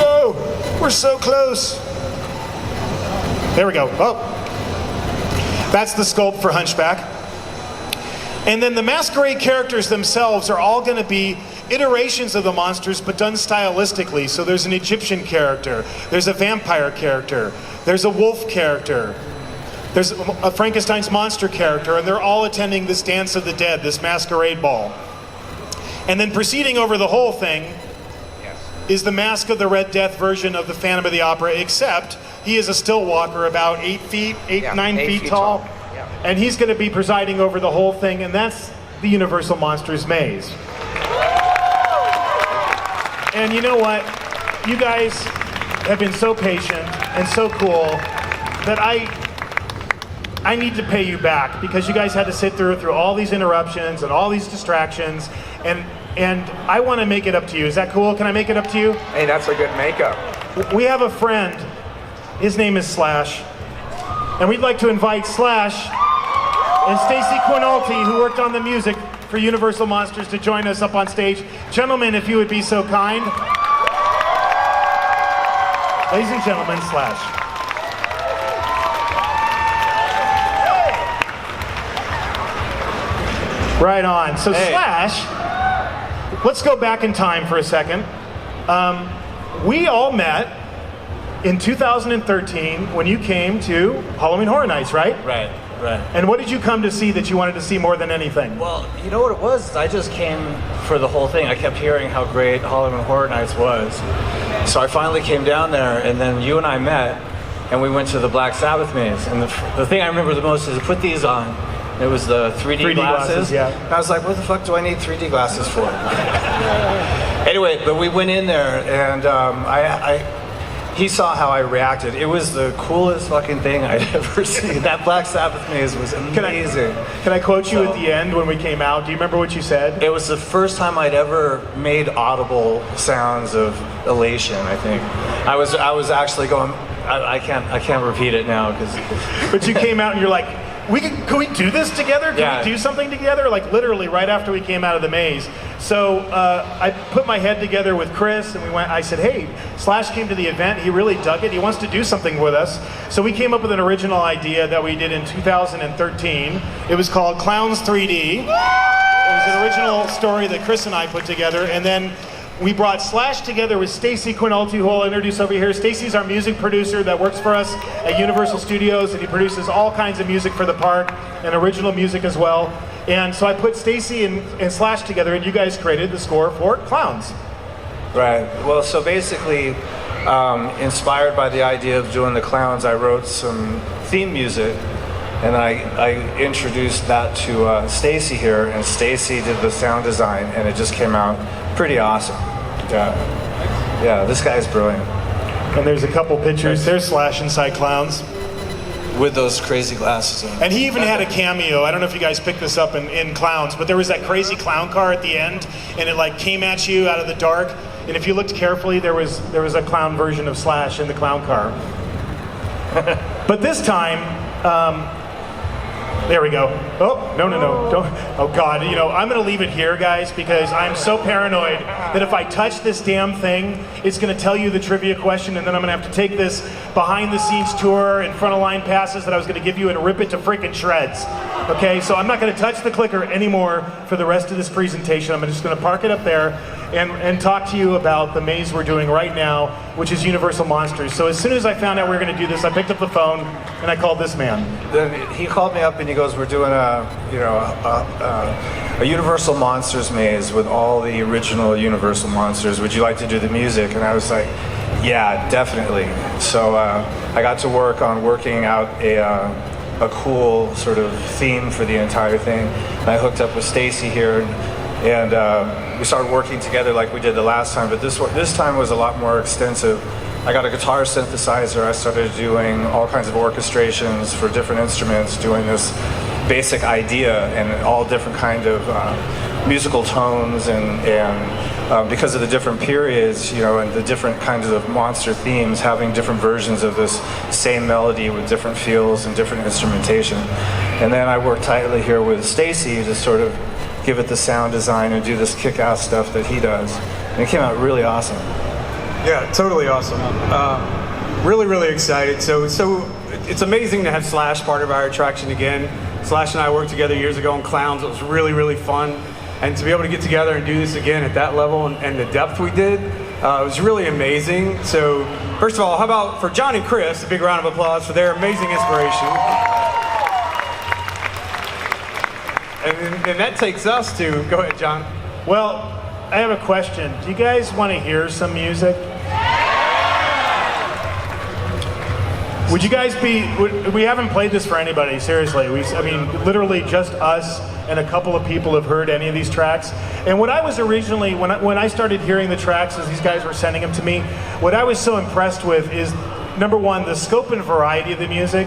Oh, we're so close. There we go. Oh, that's the sculpt for Hunchback. And then the Masquerade characters themselves are all going to be iterations of the monsters, but done stylistically. So there's an Egyptian character, there's a vampire character, there's a wolf character, there's a Frankenstein's monster character, and they're all attending this Dance of the Dead, this Masquerade Ball. And then proceeding over the whole thing is the Mask of the Red Death version of the Phantom of the Opera, except he is a still walker about 9 feet tall. And he's going to be presiding over the whole thing, and that's the Universal Monsters Maze. And you know what? You guys have been so patient and so cool that I need to pay you back, because you guys had to sit through all these interruptions and all these distractions, and I want to make it up to you. Is that cool? Can I make it up to you? Hey, that's a good makeup. We have a friend. His name is Slash. And we'd like to invite Slash and Stacy Quinalty, who worked on the music for Universal Monsters, to join us up on stage. Gentlemen, if you would be so kind. Ladies and gentlemen, Slash. Right on. So Slash, let's go back in time for a second. We all met in 2013 when you came to Halloween Horror Nights, right? Right. And what did you come to see that you wanted to see more than anything? Well, you know what it was? I just came for the whole thing. I kept hearing how great Halloween Horror Nights was. So I finally came down there, and then you and I met, and we went to the Black Sabbath maze. And the thing I remember the most is I put these on. It was the 3D glasses. Yeah. And I was like, what the fuck do I need 3D glasses for? Anyway, but we went in there, and he saw how I reacted. It was the coolest fucking thing I'd ever seen. That Black Sabbath maze was amazing. Can I quote you at the end when we came out? Do you remember what you said? It was the first time I'd ever made audible sounds of elation, I think. I was actually going, I can't repeat it now, because. But you came out and you're like, can we do this together? Can we do something together? Like literally right after we came out of the maze. So I put my head together with Chris, and I said, hey, Slash came to the event, he really dug it, he wants to do something with us. So we came up with an original idea that we did in 2013. It was called Clowns 3D. It was an original story that Chris and I put together, and then we brought Slash together with Stacy Quinalty, who I'll introduce over here. Stacy's our music producer that works for us at Universal Studios, and he produces all kinds of music for the park and original music as well. And so I put Stacy and Slash together, and you guys created the score for Clowns. Right. Well, so basically, inspired by the idea of doing the Clowns, I wrote some theme music, and I introduced that to Stacy here, and Stacy did the sound design, and it just came out pretty awesome. Yeah, this guy's brilliant. And there's a couple pictures. There's Slash inside Clowns. With those crazy glasses on. And he even had a cameo. I don't know if you guys picked this up in Clowns, but there was that crazy clown car at the end, and it like came at you out of the dark. And if you looked carefully, there was a clown version of Slash in the clown car. But this time, there we go. Oh, no, don't. Oh God, I'm gonna leave it here, guys, because I'm so paranoid that if I touch this damn thing, it's gonna tell you the trivia question, and then I'm gonna have to take this behind the scenes tour and front of line passes that I was gonna give you and rip it to freaking shreds. Okay, so I'm not gonna touch the clicker anymore for the rest of this presentation. I'm just gonna park it up there and talk to you about the maze we're doing right now, which is Universal Monsters. So as soon as I found out we were gonna do this, I picked up the phone and I called this man. Then he called me up and he goes, "We're doing a Universal Monsters maze with all the original Universal Monsters. Would you like to do the music?" And I was like, "Yeah, definitely." So I got to work on working out a cool sort of theme for the entire thing. And I hooked up with Stacy here, and we started working together like we did the last time. But this time was a lot more extensive. I got a guitar synthesizer. I started doing all kinds of orchestrations for different instruments, doing this basic idea and all different kind of musical tones, and because of the different periods, and the different kinds of monster themes, having different versions of this same melody with different feels and different instrumentation. And then I worked tightly here with Stacy to sort of give it the sound design and do this kick-ass stuff that he does. And it came out really awesome. Yeah, totally awesome. Really, really excited. So it's amazing to have Slash part of our attraction again. Slash and I worked together years ago on Clowns. It was really, really fun. And to be able to get together and do this again at that level and the depth we did, it was really amazing. So first of all, how about for John and Chris, a big round of applause for their amazing inspiration. And that takes us to, go ahead, John. Well, I have a question. Do you guys want to hear some music? Would you guys we haven't played this for anybody, seriously. Literally just us and a couple of people have heard any of these tracks. And what I was originally, when I started hearing the tracks as these guys were sending them to me, what I was so impressed with is, number one, the scope and variety of the music.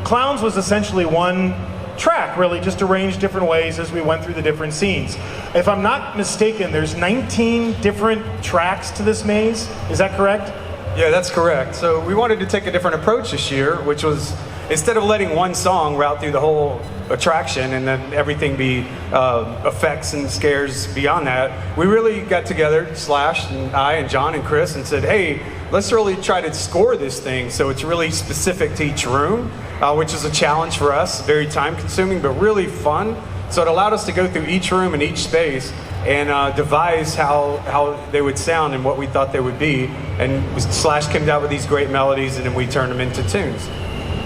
Clowns was essentially one track, really, just arranged different ways as we went through the different scenes. If I'm not mistaken, there's 19 different tracks to this maze. Is that correct? Yeah, that's correct. So we wanted to take a different approach this year, which was, instead of letting one song route through the whole attraction and then everything be effects and scares beyond that, we really got together, Slash and I and John and Chris, and said, hey, let's really try to score this thing so it's really specific to each room, which is a challenge for us, very time consuming, but really fun. So it allowed us to go through each room and each space and devise how they would sound and what we thought they would be. And Slash came out with these great melodies, and then we turned them into tunes.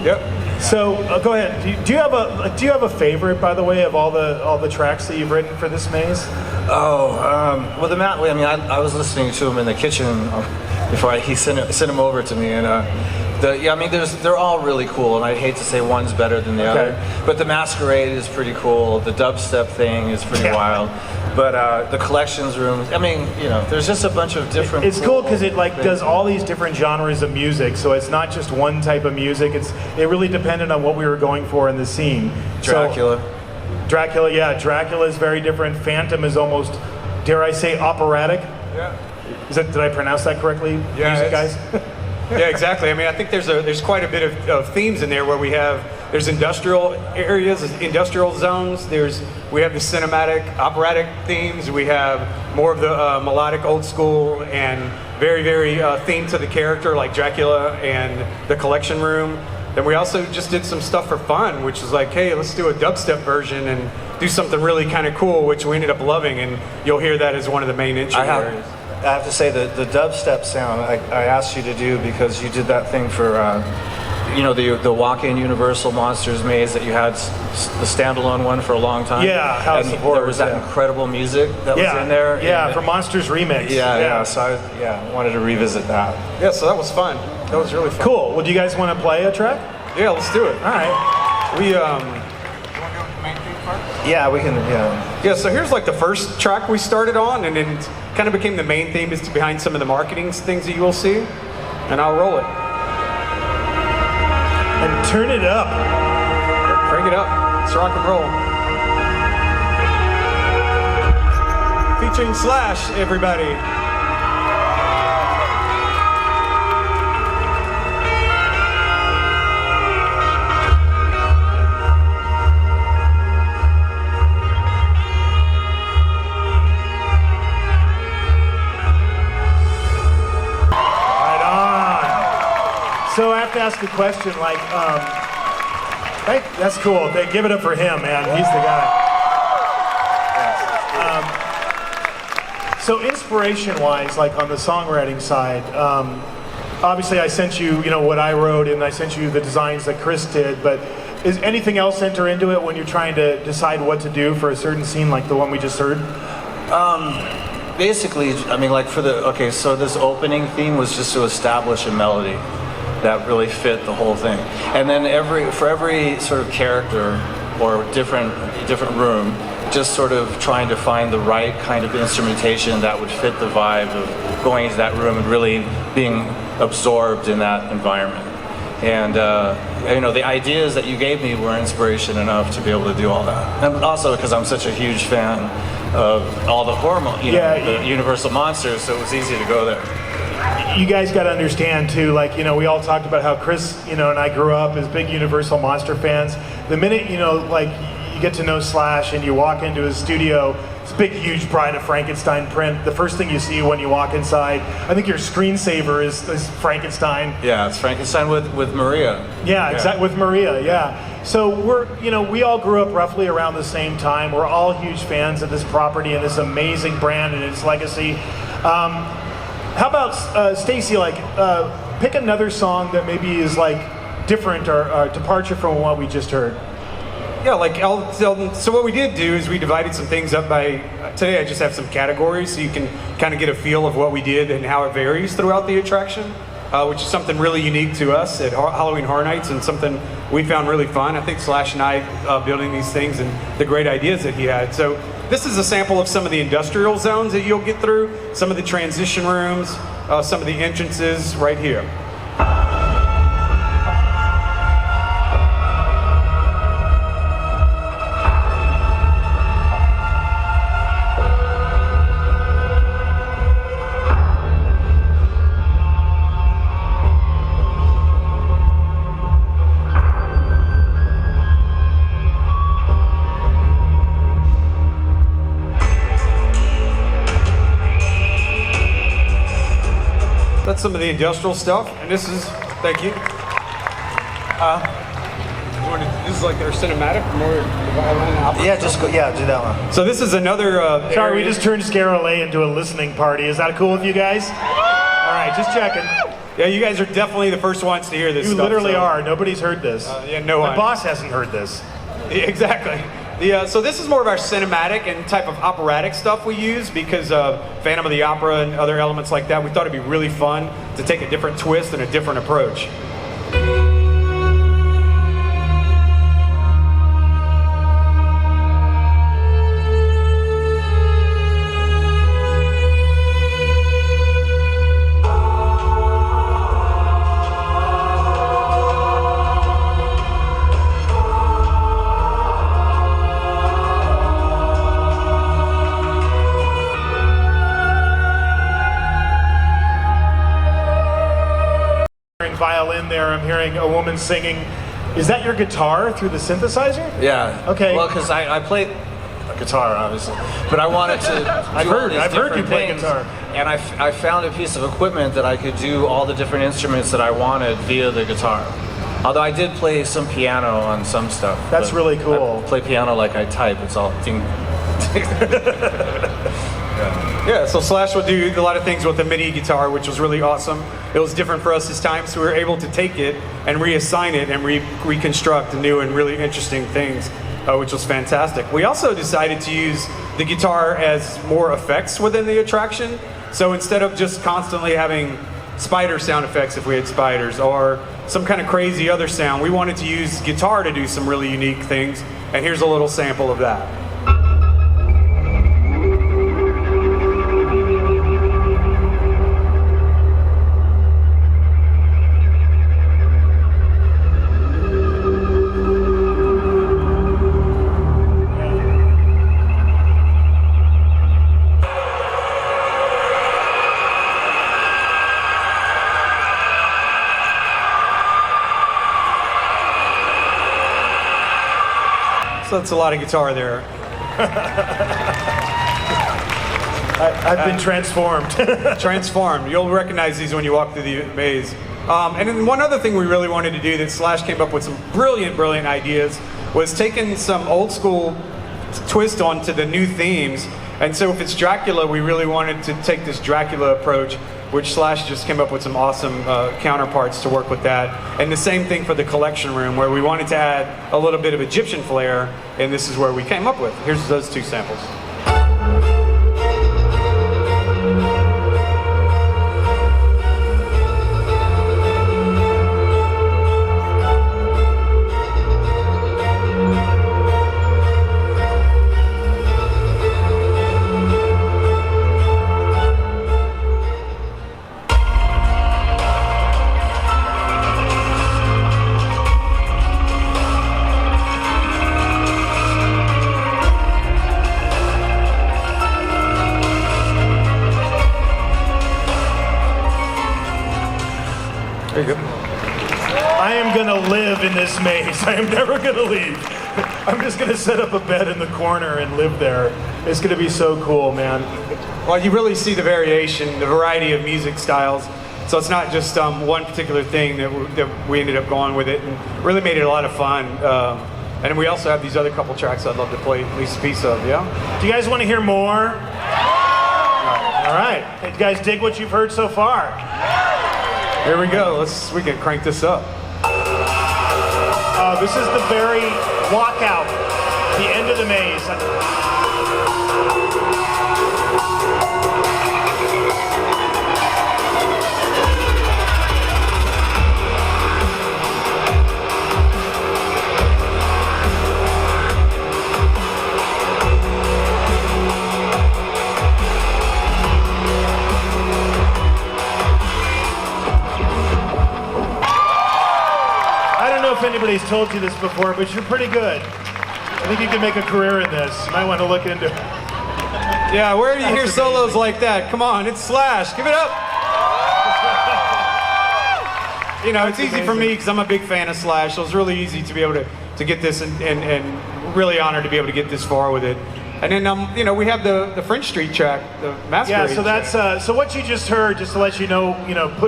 Yep. So go ahead. Do you have a favorite, by the way, of all the tracks that you've written for this maze? Well, I was listening to him in the kitchen before he sent him over to me, and they're all really cool, and I'd hate to say one's better than the other, but the Masquerade is pretty cool. The dubstep thing is pretty wild, but the collections room, there's just a bunch of different. It's cool because it does all these different genres of music, so it's not just one type of music. It really depended on what we were going for in the scene. Dracula, yeah, Dracula is very different. Phantom is almost, dare I say, operatic. Yeah. Did I pronounce that correctly? Yeah, music guys. Yeah, exactly. I think there's quite a bit of themes in there where there's industrial areas, industrial zones. We have the cinematic, operatic themes. We have more of the melodic, old school, and very, very themed to the character, like Dracula and the collection room. Then we also just did some stuff for fun, which is like, hey, let's do a dubstep version and do something really kind of cool, which we ended up loving, and you'll hear that as one of the main entry areas. I have to say that the dubstep sound I asked you to do because you did that thing for, the walk-in Universal Monsters maze that you had the standalone one for a long time. Yeah, House and of Horrors, there was that incredible music that was in there. Yeah, for Monsters Remix. Yeah. So I wanted to revisit that. Yeah, so that was fun. That was really fun. Cool. Well, do you guys want to play a track? Yeah, let's do it. All right. We Yeah, we can. Yeah. Yeah, so here's like the first track we started on, and then it kind of became the main theme is behind some of the marketing things that you will see, and I'll roll it. And turn it up. Crank it up. It's rock and roll. Featuring Slash, everybody. So I have to ask a question, like, hey, that's cool. Give it up for him, man. He's the guy. So inspiration-wise, like on the songwriting side, obviously I sent you, what I wrote, and I sent you the designs that Chris did, but is anything else enter into it when you're trying to decide what to do for a certain scene like the one we just heard? Basically, I mean, like so this opening theme was just to establish a melody that really fit the whole thing, and then for every sort of character or different room, just sort of trying to find the right kind of instrumentation that would fit the vibe of going into that room and really being absorbed in that environment. And the ideas that you gave me were inspiration enough to be able to do all that, and also because I'm such a huge fan of all the horror, the Universal Monsters, so it was easy to go there. You guys got to understand too, like, we all talked about how Chris, and I grew up as big Universal Monster fans. The minute, like, you get to know Slash and you walk into his studio, it's a big, huge Bride of Frankenstein print. The first thing you see when you walk inside, I think your screensaver is Frankenstein. Yeah, it's Frankenstein with Maria. Yeah, exactly, with Maria, yeah. So we all grew up roughly around the same time. We're all huge fans of this property and this amazing brand and its legacy. How about Stacy? Like, pick another song that maybe is like different or departure from what we just heard. Yeah, so what we did do is we divided some things up by. Today I just have some categories, so you can kind of get a feel of what we did and how it varies throughout the attraction, which is something really unique to us at Halloween Horror Nights and something we found really fun. I think Slash and I building these things and the great ideas that he had. So. This is a sample of some of the industrial zones that you'll get through, some of the transition rooms, some of the entrances right here. That's some of the industrial stuff, and this is, thank you. This is like their cinematic, more violin and opera. Yeah, just do that one. So this is another. Sorry, we just turned ScareLA into a listening party. Is that cool with you guys? All right, just checking. Yeah, you guys are definitely the first ones to hear this. You stuff, literally so. are. Nobody's heard this. No one. My boss hasn't heard this. Yeah, exactly. So this is more of our cinematic and type of operatic stuff we use because Phantom of the Opera and other elements like that, we thought it'd be really fun to take a different twist and a different approach. Violin there, I'm hearing a woman singing. Is that your guitar through the synthesizer? Yeah. Okay. Well, because I play a guitar, obviously, but I wanted to. I've heard you play guitar. And I found a piece of equipment that I could do all the different instruments that I wanted via the guitar. Although I did play some piano on some stuff. That's really cool. I play piano like I type. It's all ding. Yeah. Yeah, so Slash would do a lot of things with the MIDI guitar, which was really awesome. It was different for us this time, so we were able to take it and reassign it and reconstruct new and really interesting things, which was fantastic. We also decided to use the guitar as more effects within the attraction. So instead of just constantly having spider sound effects if we had spiders, or some kind of crazy other sound, we wanted to use guitar to do some really unique things, and here's a little sample of that. So that's a lot of guitar there. I've been transformed. Transformed. You'll recognize these when you walk through the maze. And then one other thing we really wanted to do that Slash came up with some brilliant ideas was taking some old school twist onto the new themes. And so if it's Dracula, we really wanted to take this Dracula approach, which Slash just came up with some awesome counterparts to work with that. And the same thing for the collection room, where we wanted to add a little bit of Egyptian flair, and this is where we came up with. Here's those two samples. There you go. I am gonna live in this maze. I am never gonna leave. I'm just gonna set up a bed in the corner and live there. It's gonna be so cool, man. Well, you really see the variation, the variety of music styles. So it's not just one particular thing that we ended up going with it, and really made it a lot of fun. And we also have these other couple tracks I'd love to play at least a piece of, yeah? Do you guys want to hear more? All right. Hey, you guys dig what you've heard so far? Here we go. We can crank this up. This is the very walkout, the end of the maze. If anybody's told you this before, but you're pretty good. I think you can make a career in this. You might want to look into it. Yeah, where do you hear solos like that? Come on, it's Slash. Give it up. You know, it's easy for me because I'm a big fan of Slash, so it's really easy to be able to get this and really honored to be able to get this far with it. And then, you know, we have the French Street track, the Masquerade. Yeah, so that's so what you just heard, just to let you know,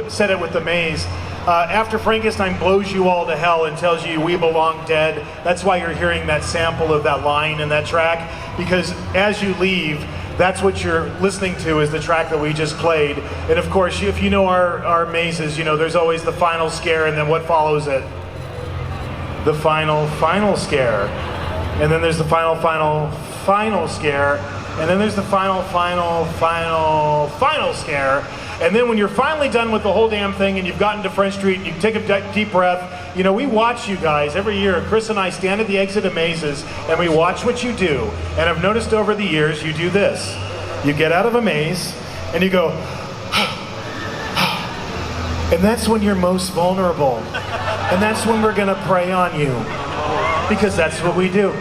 set it with the maze. After Frankenstein blows you all to hell and tells you we belong dead, that's why you're hearing that sample of that line in that track, because as you leave, that's what you're listening to is the track that we just played. And of course, if you know our mazes, there's always the final scare, and then what follows it? The final scare. And then there's the final scare. And then there's the final scare. And then when you're finally done with the whole damn thing and you've gotten to French Street and you take a deep breath, we watch you guys every year. Chris and I stand at the exit of mazes and we watch what you do. And I've noticed over the years you do this. You get out of a maze and you go, and that's when you're most vulnerable. And that's when we're gonna prey on you. Because that's what we do.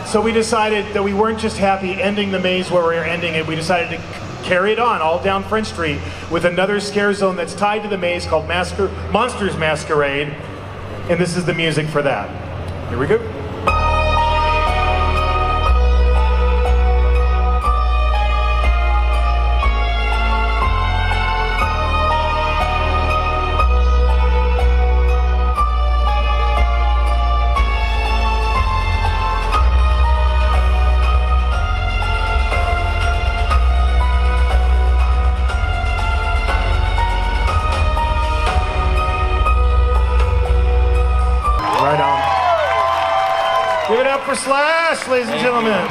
So we decided that we weren't just happy ending the maze where we were ending it. We decided to carry it on all down French Street with another scare zone that's tied to the maze called Monsters Masquerade. And this is the music for that. Here we go. up for Slash, ladies and gentlemen.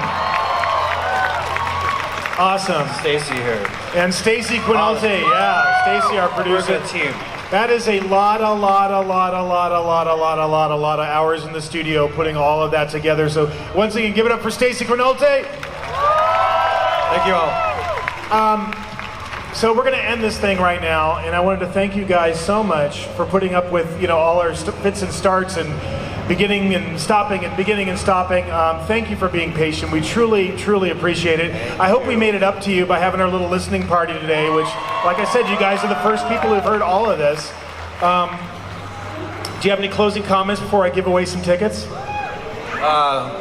Awesome. Stacy here. And Stacy Quinolte, yeah. Stacy, our producer. We're a good team. That is a lot of hours in the studio putting all of that together. So once again, give it up for Stacy Quinolte. Thank you all. So we're going to end this thing right now, and I wanted to thank you guys so much for putting up with all our fits and starts and beginning and stopping and beginning and stopping. Thank you for being patient. We truly appreciate it. I hope we made it up to you by having our little listening party today, which, like I said, you guys are the first people who've heard all of this. Do you have any closing comments before I give away some tickets? I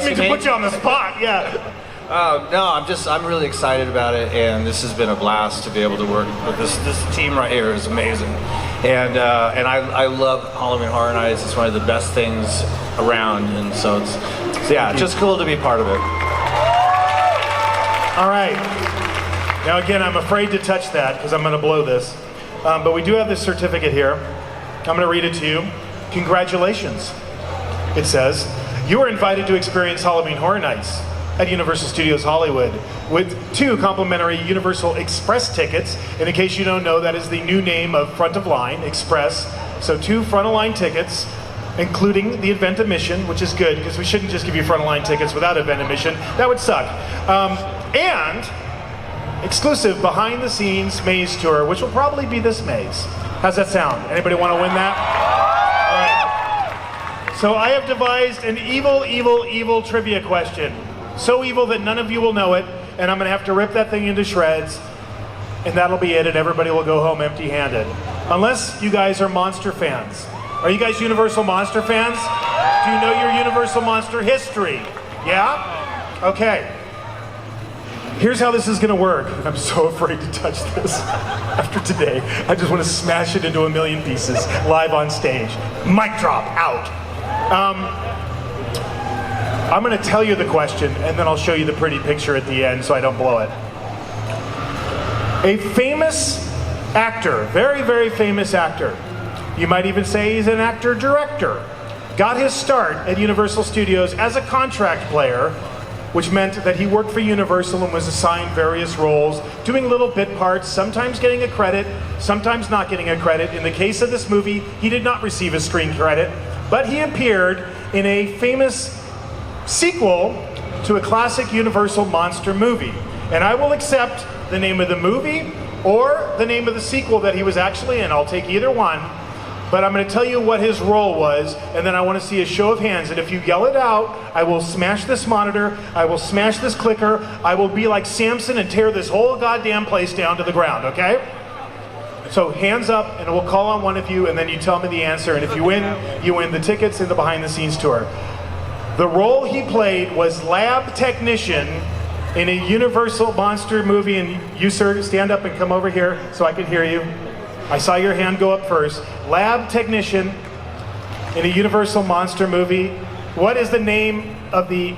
mean to put you on the spot, yeah. No, I'm really excited about it, and this has been a blast to be able to work with this team right here is amazing. And I love Halloween Horror Nights. It's one of the best things around, and so it's just cool to be part of it. All right. Now again, I'm afraid to touch that because I'm going to blow this. But we do have this certificate here. I'm going to read it to you. Congratulations. It says, you are invited to experience Halloween Horror Nights at Universal Studios Hollywood with 2 complimentary Universal Express tickets. And in case you don't know, that is the new name of Front of Line, Express. So 2 front of line tickets, including the event admission, which is good because we shouldn't just give you front of line tickets without event admission. That would suck. And exclusive behind the scenes maze tour, which will probably be this maze. How's that sound? Anybody want to win that? All right. So I have devised an evil trivia question. So evil that none of you will know it, and I'm going to have to rip that thing into shreds, and that'll be it, and everybody will go home empty-handed. Unless you guys are monster fans. Are you guys Universal Monster fans? Do you know your Universal Monster history? Yeah? Okay. Here's how this is going to work. I'm so afraid to touch this after today. I just want to smash it into a million pieces live on stage. Mic drop, out. I'm going to tell you the question, and then I'll show you the pretty picture at the end so I don't blow it. A famous actor, very famous actor, you might even say he's an actor-director, got his start at Universal Studios as a contract player, which meant that he worked for Universal and was assigned various roles, doing little bit parts, sometimes getting a credit, sometimes not getting a credit. In the case of this movie, he did not receive a screen credit, but he appeared in a famous sequel to a classic Universal monster movie. And I will accept the name of the movie or the name of the sequel that he was actually in. I'll take either one. But I'm going to tell you what his role was, and then I want to see a show of hands. And if you yell it out, I will smash this monitor, I will smash this clicker, I will be like Samson and tear this whole goddamn place down to the ground, okay? So hands up, and we'll call on one of you, and then you tell me the answer. And if you win the tickets and the behind-the-scenes tour. The role he played was lab technician in a Universal monster movie. And you, sir, stand up and come over here so I can hear you. I saw your hand go up first. Lab technician in a Universal monster movie. What is the name of the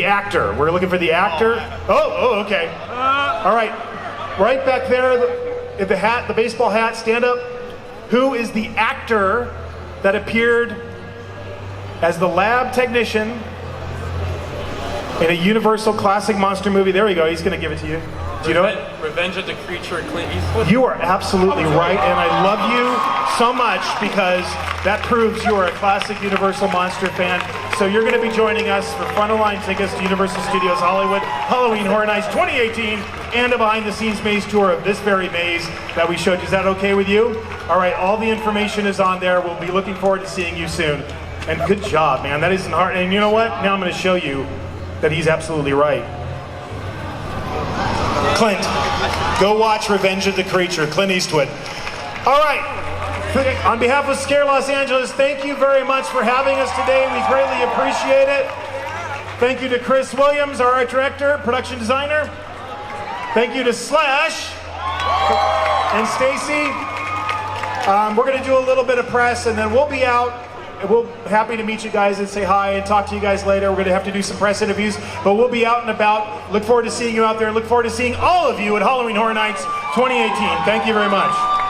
actor? We're looking for the actor. Oh, okay. All right. Right back there, the hat, the baseball hat, stand up. Who is the actor that appeared as the lab technician in a Universal classic monster movie? There we go. He's going to give it to you. Do you know it? Revenge of the Creature, Clint Eastwood. You are absolutely right, and I love you so much because that proves you are a classic Universal monster fan. So you're going to be joining us for front-of-line tickets to Universal Studios Hollywood, Halloween Horror Nights 2018, and a behind-the-scenes maze tour of this very maze that we showed you. Is that okay with you? All right, all the information is on there. We'll be looking forward to seeing you soon. And good job, man. That isn't hard. And you know what? Now I'm going to show you that he's absolutely right. Clint, go watch Revenge of the Creature, Clint Eastwood. All right. On behalf of Scare Los Angeles, thank you very much for having us today. We greatly appreciate it. Thank you to Chris Williams, our art director, production designer. Thank you to Slash and Stacy. We're going to do a little bit of press, and then we'll be out. We'll be happy to meet you guys and say hi and talk to you guys later. We're going to have to do some press interviews, but we'll be out and about. Look forward to seeing you out there. Look forward to seeing all of you at Halloween Horror Nights 2018. Thank you very much.